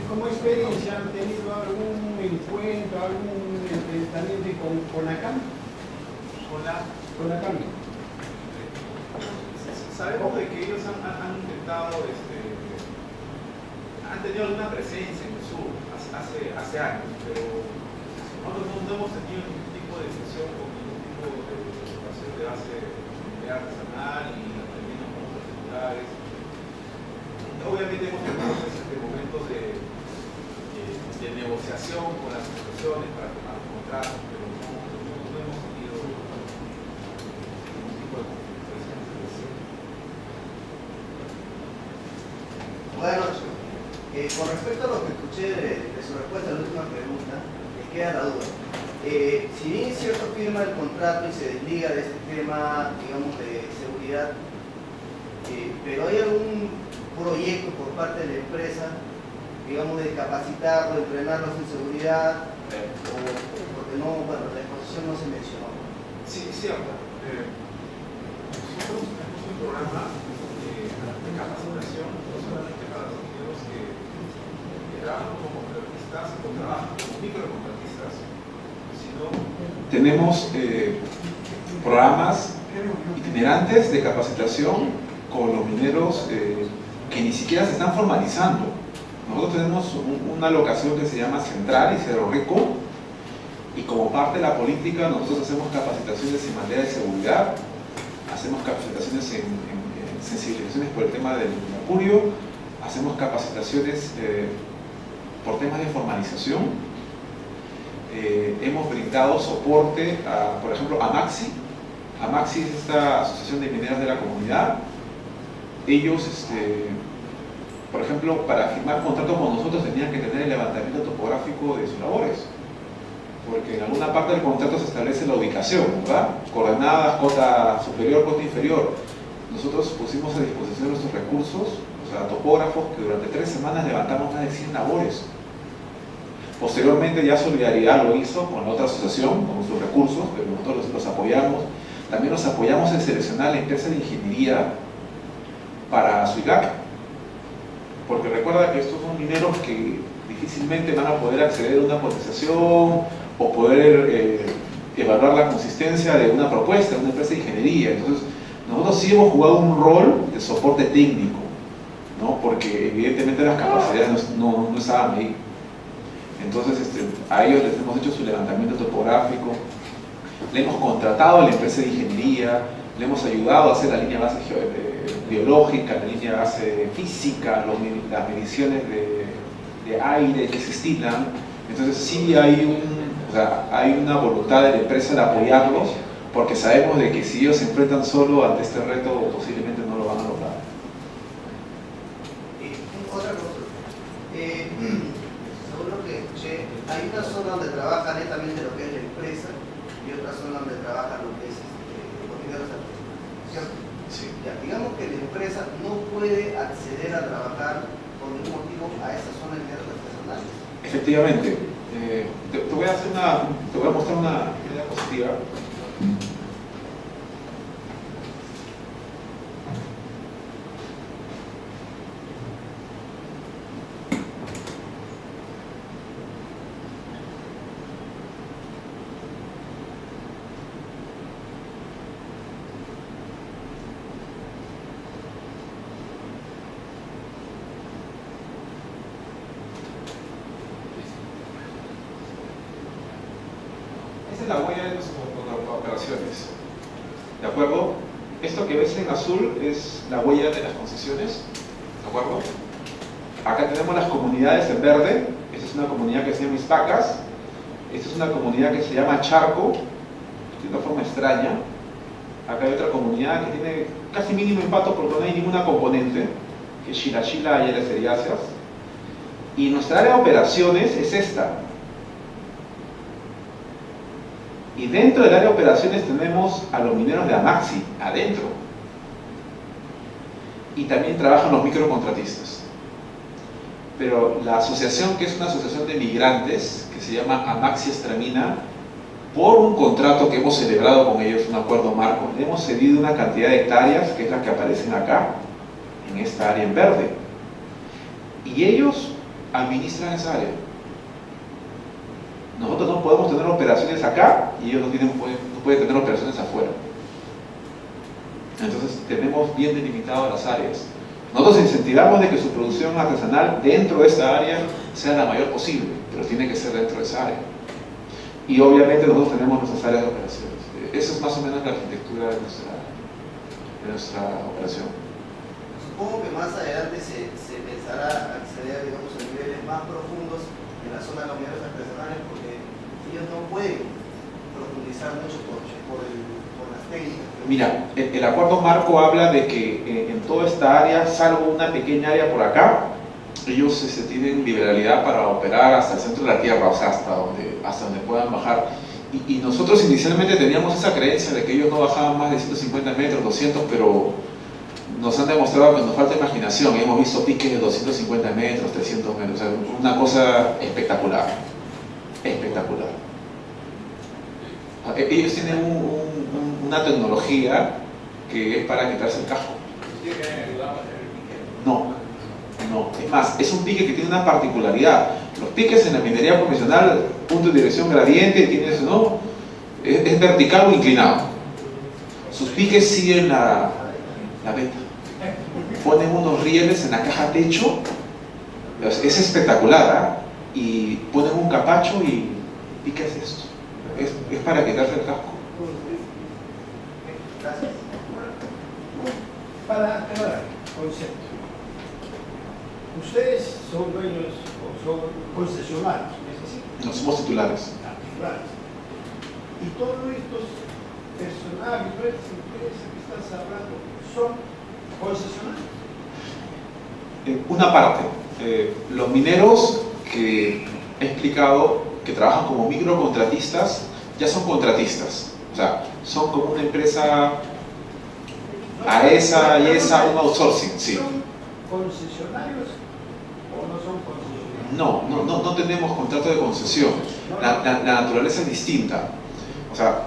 Como experiencia, ¿han tenido algún encuentro, algún enfrentamiento con CONACAM? CONACAM.
Sabemos de que ellos han intentado, han tenido alguna presencia en el sur hace años, pero nosotros no hemos tenido ningún tipo de sesión con ningún tipo de situación de base artesanal y aprendiendo con otros seculares. Obviamente hemos tenido momentos de negociación con las instituciones para firmar los contratos, pero no hemos tenido ningún tipo de conflicto.
Bueno, con respecto a lo que escuché de su respuesta a la última pregunta, me queda la duda. Si bien es cierto, firma el contrato y se desliga de este tema, digamos, de seguridad, pero hay algún proyecto por parte de la empresa, digamos, de capacitarlo, entrenarlos en seguridad, o porque no, bueno, la exposición no se mencionó.
Sí, cierto. Nosotros tenemos un programa de capacitación, no solamente para los mineros que trabajan como contratistas o trabajan como microcontratistas, sino...
Tenemos programas itinerantes de capacitación con los mineros que ni siquiera se están formalizando. Nosotros tenemos una locación que se llama Central y Cerro Rico, y como parte de la política nosotros hacemos capacitaciones en materia de seguridad, hacemos capacitaciones en sensibilizaciones por el tema del mercurio, hacemos capacitaciones por temas de formalización, hemos brindado soporte a, por ejemplo, a Maxi. AMAXI es esta asociación de mineras de la comunidad. Ellos, por ejemplo, para firmar contrato con nosotros tenían que tener el levantamiento topográfico de sus labores, porque en alguna parte del contrato se establece la ubicación, ¿verdad? Coordenadas, cota superior, cota inferior. Nosotros pusimos a disposición nuestros recursos, o sea, topógrafos, que durante 3 semanas levantamos más de 100 labores. Posteriormente ya Solidaridad lo hizo con la otra asociación, con sus recursos, pero nosotros los apoyamos. También nos apoyamos en seleccionar la empresa de ingeniería para Suigac, porque recuerda que estos son mineros que difícilmente van a poder acceder a una cotización o poder evaluar la consistencia de una propuesta de una empresa de ingeniería. Entonces nosotros sí hemos jugado un rol de soporte técnico, ¿no? Porque evidentemente las capacidades no estaban ahí. Entonces a ellos les hemos hecho su levantamiento topográfico, le hemos contratado a la empresa de ingeniería, le hemos ayudado a hacer la línea base biológica, la línea base física, las mediciones de aire que se estilan. Entonces sí hay una voluntad de la empresa de apoyarlos, porque sabemos de que si ellos se enfrentan solo ante este reto, posiblemente no lo van a lograr.
Otra cosa, según lo que escuché, hay una zona donde trabaja netamente lo que es la empresa y otra zona donde trabaja lo que es los mineros artesanales, ¿cierto?
Sí.
Ya, digamos que la empresa no puede acceder a trabajar por ningún motivo a esa zona de mineros artesanales.
Efectivamente, te voy a mostrar una idea positiva. es la huella de nuestras operaciones. ¿De acuerdo? Esto que ves en azul es la huella de las concesiones. ¿De acuerdo? Acá tenemos las comunidades en verde. Esta es una comunidad que se llama Ispacas. Esta es una comunidad que se llama Charco, de una forma extraña. Acá hay otra comunidad que tiene casi mínimo impacto porque no hay ninguna componente, que es Xilachila y Áreas Eriáceas. Y nuestra área de operaciones es esta. Y dentro del área de operaciones tenemos a los mineros de Amaxi, adentro. Y también trabajan los microcontratistas. Pero la asociación, que es una asociación de migrantes, que se llama Amaxi Estramina, por un contrato que hemos celebrado con ellos, un acuerdo marco, le hemos cedido una cantidad de hectáreas, que es la que aparecen acá, en esta área en verde. Y ellos administran esa área. Nosotros no podemos tener operaciones acá y ellos no pueden tener operaciones afuera. Entonces tenemos bien delimitadas las áreas. Nosotros incentivamos de que su producción artesanal dentro de esta área sea la mayor posible, pero tiene que ser dentro de esa área. Y obviamente nosotros tenemos nuestras áreas de operaciones. Esa es más o menos la arquitectura de nuestra operación.
Supongo que más adelante se pensará acceder, digamos, a niveles más profundos en la zona de los mineros artesanales, porque ellos no pueden profundizar mucho por las técnicas.
Mira, el acuerdo marco habla de que en toda esta área, salvo una pequeña área por acá, ellos tienen liberalidad para operar hasta el centro de la tierra, o sea, hasta donde puedan bajar. Y nosotros inicialmente teníamos esa creencia de que ellos no bajaban más de 150 metros, 200, pero nos han demostrado que nos falta imaginación. Hemos visto piques de 250 metros, 300 metros, o sea, una cosa espectacular. Espectacular. Ellos tienen una tecnología que es para quitarse el casco. No. Es más, es un pique que tiene una particularidad. Los piques en la minería convencional, punto de dirección gradiente, tienes, ¿no? Es vertical o inclinado. Sus piques siguen la veta. Ponen unos rieles en la caja techo, es espectacular, ¿eh? Y ponen un capacho y ¿qué es esto? Es para quitarse el casco.
Gracias.
Para aclarar el concepto, ustedes son dueños o son concesionarios, ¿es así?
No somos titulares.
Titulares. Y todos estos personajes, todas estas empresas que estás hablando, son concesionarios.
Una parte, los mineros que he explicado que trabajan como microcontratistas ya son contratistas, o sea, son como una empresa AESA y esa, un outsourcing, sí.
¿Son concesionarios o no son concesionarios?
No tenemos contrato de concesión, la naturaleza es distinta, o sea,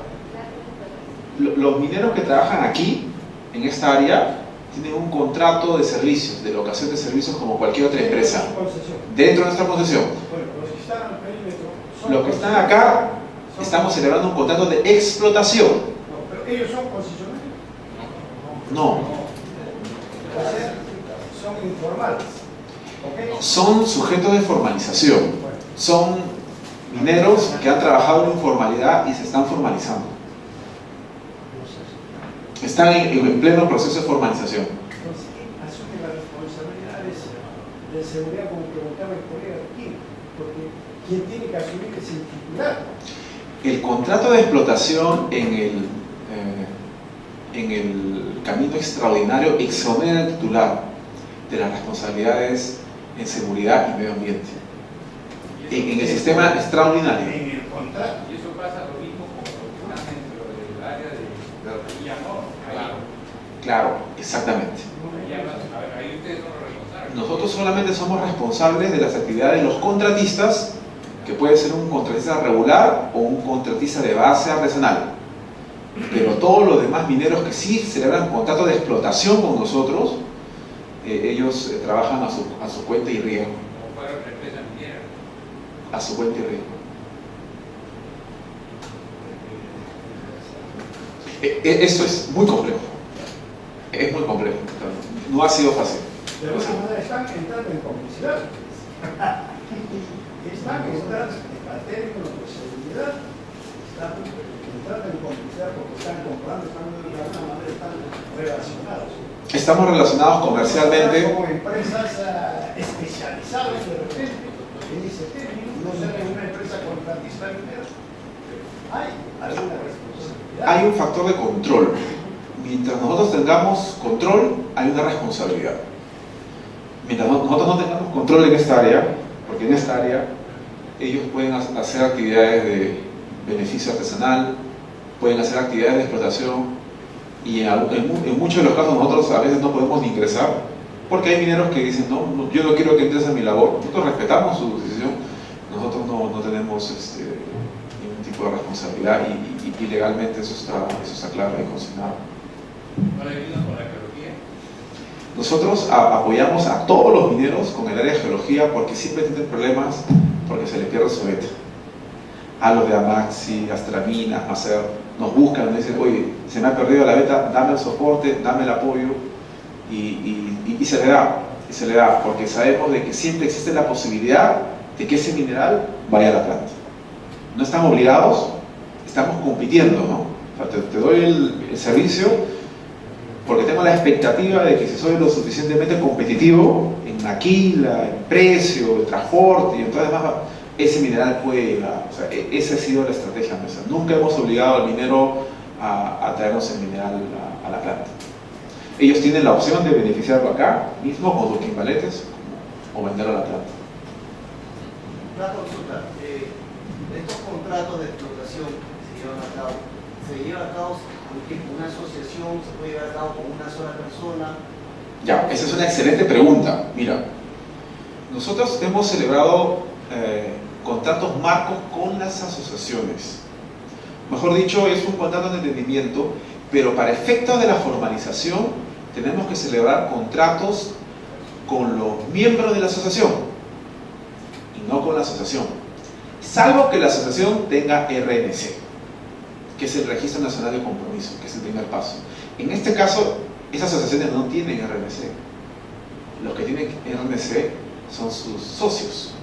los mineros que trabajan aquí, en esta área, tienen un contrato de servicios, de locación de servicios como cualquier otra empresa. Dentro de nuestra concesión.
Bueno, los que están al perímetro son
Los que están acá, estamos celebrando un contrato de explotación.
No, pero ellos son concesionarios.
No,
O sea, son informales. ¿Ok?
son sujetos de formalización. Son mineros que han trabajado en informalidad y se están formalizando. Están en pleno proceso de formalización.
Entonces, ¿quién asume las responsabilidades de seguridad, como preguntaba el colega aquí? Porque quien tiene que asumir es el titular.
El contrato de explotación en el camino extraordinario exonera al titular de las responsabilidades en seguridad y medio ambiente. En el sistema extraordinario.
En el contrato.
Y eso pasa lo mismo como lo que están dentro del área de la no.
Claro, exactamente.
Ahí ustedes son los responsables.
Nosotros solamente somos responsables de las actividades de los contratistas, que puede ser un contratista regular o un contratista de base artesanal. Pero todos los demás mineros que sí celebran contratos de explotación con nosotros, ellos trabajan a su cuenta y riesgo.
Como fuera otra empresa minera.
A su cuenta y riesgo. Esto es muy complejo. Es muy complejo. No ha sido fácil.
De alguna manera están entrando en complicidad. Están entrando en términos de seguridad, traten de complicidad porque están comprando, están de alguna manera están relacionados.
Estamos relacionados comercialmente.
Como empresas especializadas de repente en ese término, no ser una empresa contratista minera. ¿Hay alguna responsabilidad?
Hay un factor de control. Mientras nosotros tengamos control, hay una responsabilidad. Mientras nosotros no tengamos control en esta área, porque en esta área ellos pueden hacer actividades de beneficio artesanal, pueden hacer actividades de explotación, y en muchos de los casos nosotros a veces no podemos ni ingresar, porque hay mineros que dicen, no, yo no quiero que entres a mi labor. Nosotros respetamos su decisión, nosotros no tenemos ningún tipo de responsabilidad, y legalmente eso está claro y consignado.
¿No le ayudan con la geología?
Nosotros apoyamos a todos los mineros con el área de geología porque siempre tienen problemas porque se les pierde su beta. A los de Amaxi, Astramina, Acer, nos buscan, nos dicen, oye, se me ha perdido la beta, dame el soporte, dame el apoyo, y se le da, porque sabemos de que siempre existe la posibilidad de que ese mineral vaya a la planta. No estamos obligados, estamos compitiendo, ¿no? O sea, te doy el servicio porque tengo la expectativa de que si soy lo suficientemente competitivo en maquila, en precio, en transporte y en todo demás, ese mineral puede llegar. O sea, esa ha sido la estrategia nuestra. Nunca hemos obligado al minero a traernos el mineral a la planta. Ellos tienen la opción de beneficiarlo acá mismo con sus quimbaletes o venderlo a la planta.
Una consulta. Estos contratos de explotación se llevan a cabo con una asociación, se puede llevar a cabo con una sola persona.
Ya, esa es una excelente pregunta. Mira, nosotros hemos celebrado contratos marcos con las asociaciones. Mejor dicho, es un contrato de entendimiento, pero para efectos de la formalización tenemos que celebrar contratos con los miembros de la asociación y no con la asociación, salvo que la asociación tenga RNC, que es el Registro Nacional de Compromiso, que es el primer paso. En este caso, esas asociaciones no tienen RNC. Los que tienen RNC son sus socios.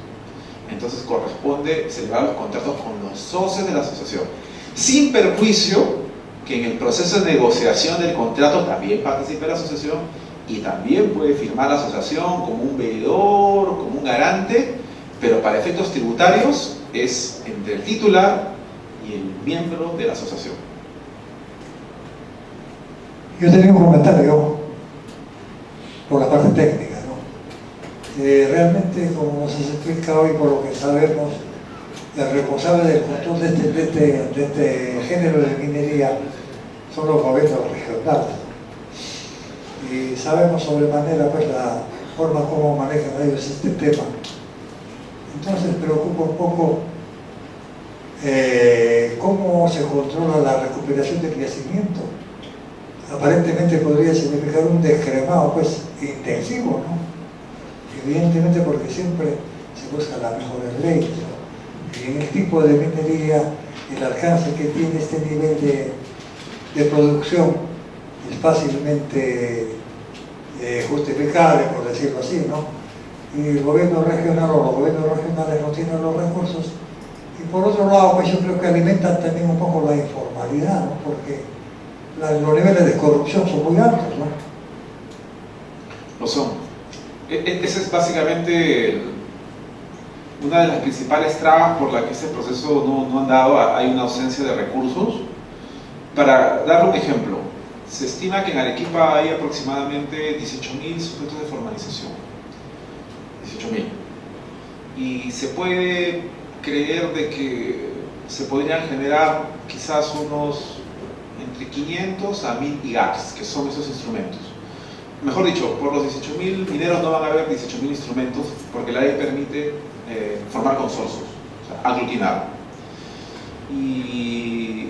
Entonces corresponde celebrar los contratos con los socios de la asociación, sin perjuicio que en el proceso de negociación del contrato también participe la asociación y también puede firmar la asociación como un veedor, como un garante, pero para efectos tributarios es entre el titular y el miembro de la asociación.
Yo tenía un comentario por la parte técnica, ¿no? Realmente, como nos has explicado y por lo que sabemos, el responsable del control de este género de minería son los gobiernos regionales. Y sabemos sobremanera pues, la forma como manejan ellos este tema. Entonces preocupa un poco cómo se controla la recuperación del yacimiento. Aparentemente podría significar un descremado pues, intensivo, ¿no? Evidentemente porque siempre se busca las mejores leyes, ¿no? Y en el tipo de minería, el alcance que tiene este nivel de producción es fácilmente justificable, por decirlo así, ¿no? Y el gobierno regional o los gobiernos regionales no tienen los recursos. Y por otro lado, pues yo creo que alimentan también un poco la informalidad, ¿no? Porque los niveles de corrupción son muy altos, ¿no?
Lo son. Esa es básicamente una de las principales trabas por la que este proceso no ha andado. Hay una ausencia de recursos. Para dar un ejemplo, se estima que en Arequipa hay aproximadamente 18.000 sujetos de formalización. 18.000. Y se puede creer de que se podrían generar quizás unos entre 500 a 1.000 IGACs, que son esos instrumentos. Mejor dicho, por los 18.000 mineros no van a haber 18.000 instrumentos, porque la ley permite formar consorcios, o sea, aglutinar. Y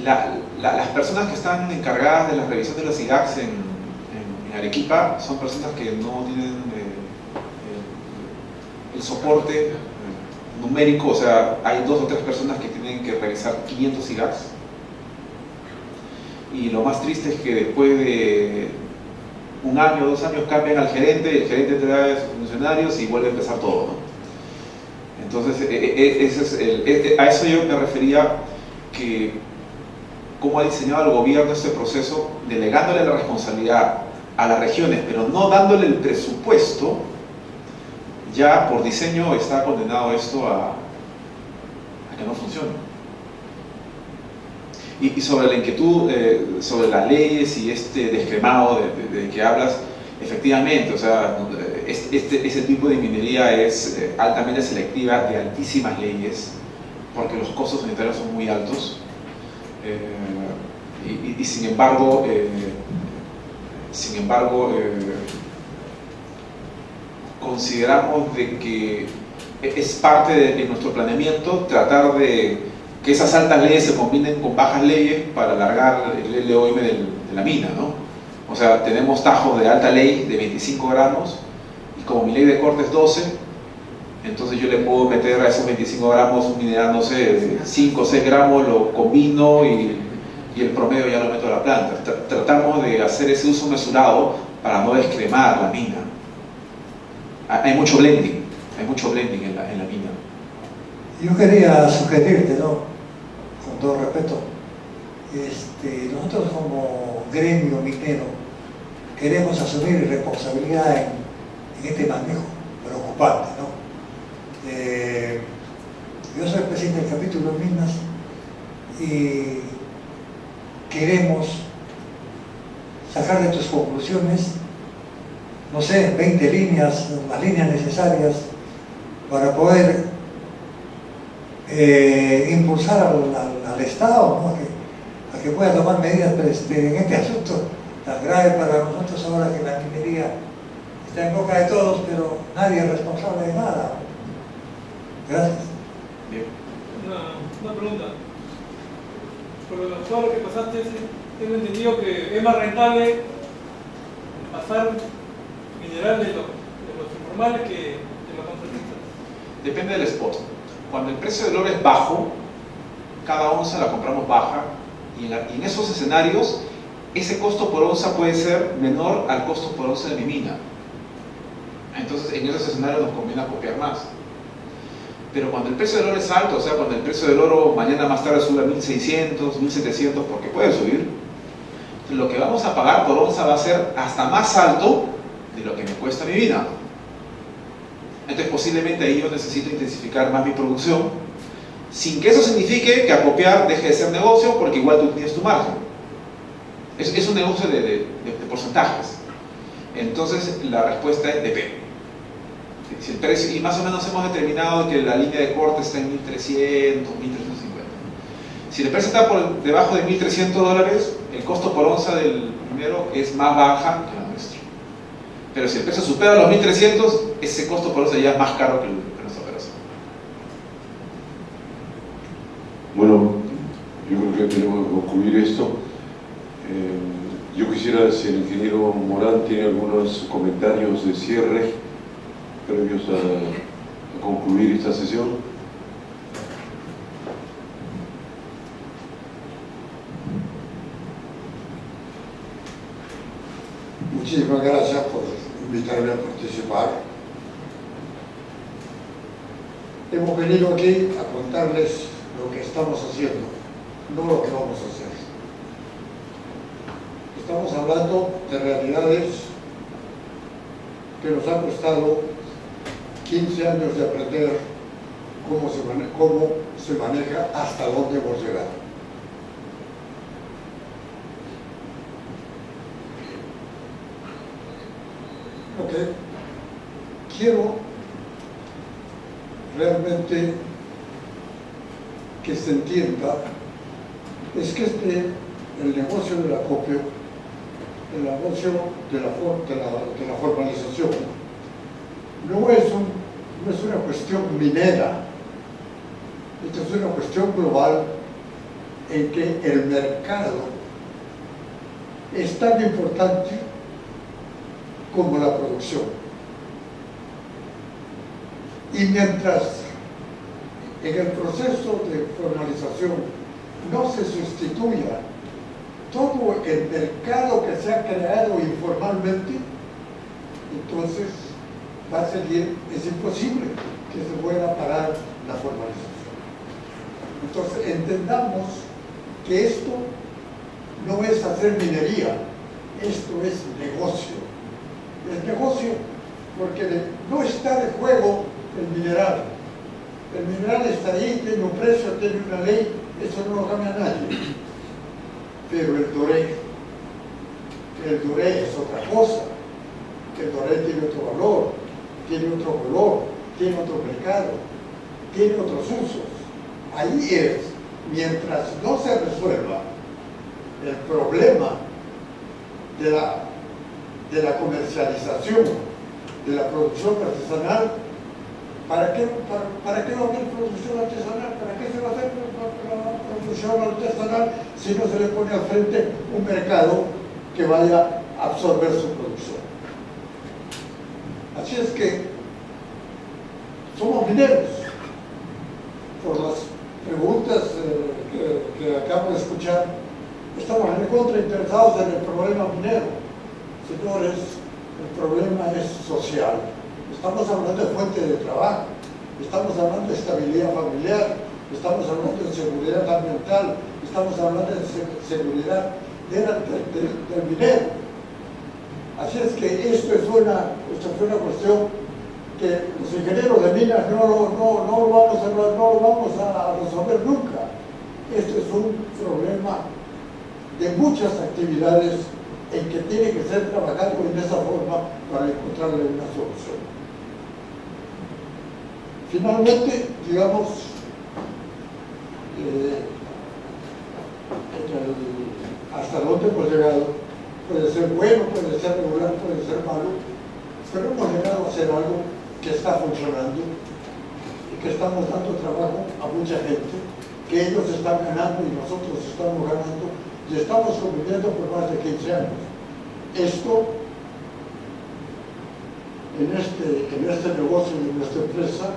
las personas que están encargadas de la revisión de los IGACs en Arequipa son personas que no tienen el soporte numérico, o sea, hay 2 o 3 personas que tienen que revisar 500 IGACs. Y lo más triste es que después de 1 año, 2 años cambian al gerente, y el gerente trae a sus funcionarios y vuelve a empezar todo, ¿no? Entonces, a eso yo me refería que cómo ha diseñado el gobierno este proceso, delegándole la responsabilidad a las regiones, pero no dándole el presupuesto, ya por diseño está condenado esto a que no funcione. Y sobre la inquietud, sobre las leyes y este descremado de que hablas, efectivamente, o sea, ese tipo de minería es altamente selectiva, de altísimas leyes, porque los costos sanitarios son muy altos, y sin embargo, consideramos de que es parte de nuestro planeamiento tratar de que esas altas leyes se combinen con bajas leyes para alargar el LOM de la mina, ¿no? O sea, tenemos tajos de alta ley de 25 gramos y como mi ley de corte es 12, entonces yo le puedo meter a esos 25 gramos un mineral, no sé, de 5 o 6 gramos, lo combino y el promedio ya lo meto a la planta. Tratamos de hacer ese uso mesurado para no descremar la mina. Hay mucho blending en la mina.
Yo quería sugerirte, ¿no? Con todo respeto, nosotros como gremio minero queremos asumir responsabilidad en este manejo preocupante, ¿no? Yo soy el presidente del capítulo de Minas y queremos sacar de tus conclusiones, no sé, 20 líneas, las líneas necesarias para poder impulsar al Estado, ¿no? a que pueda tomar medidas en este asunto tan grave para nosotros ahora que la minería está en boca de todos, pero nadie es responsable de nada. Gracias.
Bien.
Una pregunta. Por todo lo que pasaste, tengo entendido que es más rentable pasar mineral de los informales que de los contratistas.
Depende del spot. Cuando el precio del oro es bajo, cada onza la compramos baja, y en esos escenarios ese costo por onza puede ser menor al costo por onza de mi mina. Entonces en esos escenarios nos conviene copiar más. Pero cuando el precio del oro es alto, o sea, cuando el precio del oro mañana más tarde sube a 1600, 1700, porque puede subir, lo que vamos a pagar por onza va a ser hasta más alto de lo que me cuesta mi mina. Entonces posiblemente ahí yo necesito intensificar más mi producción, sin que eso signifique que acopiar deje de ser negocio, porque igual tú tienes tu margen. Es un negocio de porcentajes. Entonces la respuesta es depende. Si el precio, y más o menos hemos determinado que la línea de corte está en 1300, 1350. Si el precio está por debajo de $1.300, el costo por onza del minero es más baja que la nuestra. Pero si el precio supera los 1.300, ese costo por onza ya es más caro que nuestra operación.
Bueno, yo creo que tenemos que concluir esto. Yo quisiera, si el ingeniero Morán tiene algunos comentarios de cierre previos a concluir esta sesión.
Muchísimas gracias por invitarme a participar. Hemos venido aquí a contarles lo que estamos haciendo, no lo que vamos a hacer. Estamos hablando de realidades que nos han costado 15 años de aprender cómo se maneja, hasta dónde hemos llegado. Lo que quiero realmente que se entienda es que el negocio del acopio, el negocio de la formalización, no es una cuestión minera. Esta es una cuestión global en que el mercado es tan importante como la producción. Y mientras en el proceso de formalización no se sustituya todo el mercado que se ha creado informalmente, entonces va a seguir, es imposible que se pueda parar la formalización. Entonces, entendamos que esto no es hacer minería, esto es negocio. Es negocio porque no está en juego el mineral. El mineral está ahí, tiene un precio, tiene una ley, eso no lo cambia nadie. Pero el doré es otra cosa. El doré tiene otro valor, tiene otro color, tiene otro mercado, tiene otros usos. Ahí es, mientras no se resuelva el problema de la comercialización, de la producción artesanal, ¿para qué va a haber producción artesanal? ¿Para qué se va a hacer la producción artesanal si no se le pone al frente un mercado que vaya a absorber su producción? Así es que somos mineros. Por las preguntas que acabo de escuchar, estamos en contra interesados en el problema minero. Señores, el problema es social. Estamos hablando de fuente de trabajo, estamos hablando de estabilidad familiar, estamos hablando de seguridad ambiental, estamos hablando de seguridad del minero. Así es que esto es una cuestión que los ingenieros de minas no lo vamos a resolver nunca. Esto es un problema de muchas actividades en que tiene que ser trabajado en esa forma para encontrarle una solución. Finalmente, digamos, hasta dónde hemos llegado, puede ser bueno, puede ser regular, puede ser malo, pero hemos llegado a hacer algo que está funcionando y que estamos dando trabajo a mucha gente, que ellos están ganando y nosotros estamos ganando y estamos conviviendo por más de 15 años. Esto, en este negocio y en nuestra empresa,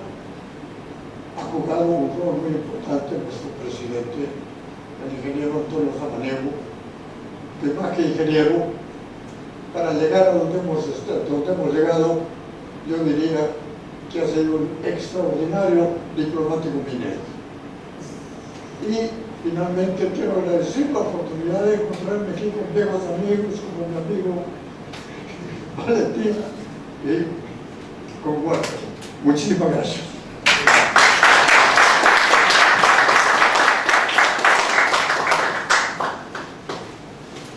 ha jugado un rol muy importante nuestro presidente, el ingeniero Antonio Samaniego, que más que ingeniero, para llegar a donde hemos llegado, yo diría que ha sido un extraordinario diplomático minero. Y finalmente quiero agradecer la oportunidad de encontrarme aquí con viejos amigos, como mi amigo Valentín y con Huerta. Muchísimas gracias.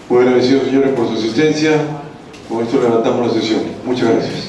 Muy agradecidos, señores, por su asistencia. Con esto levantamos la sesión. Muchas gracias.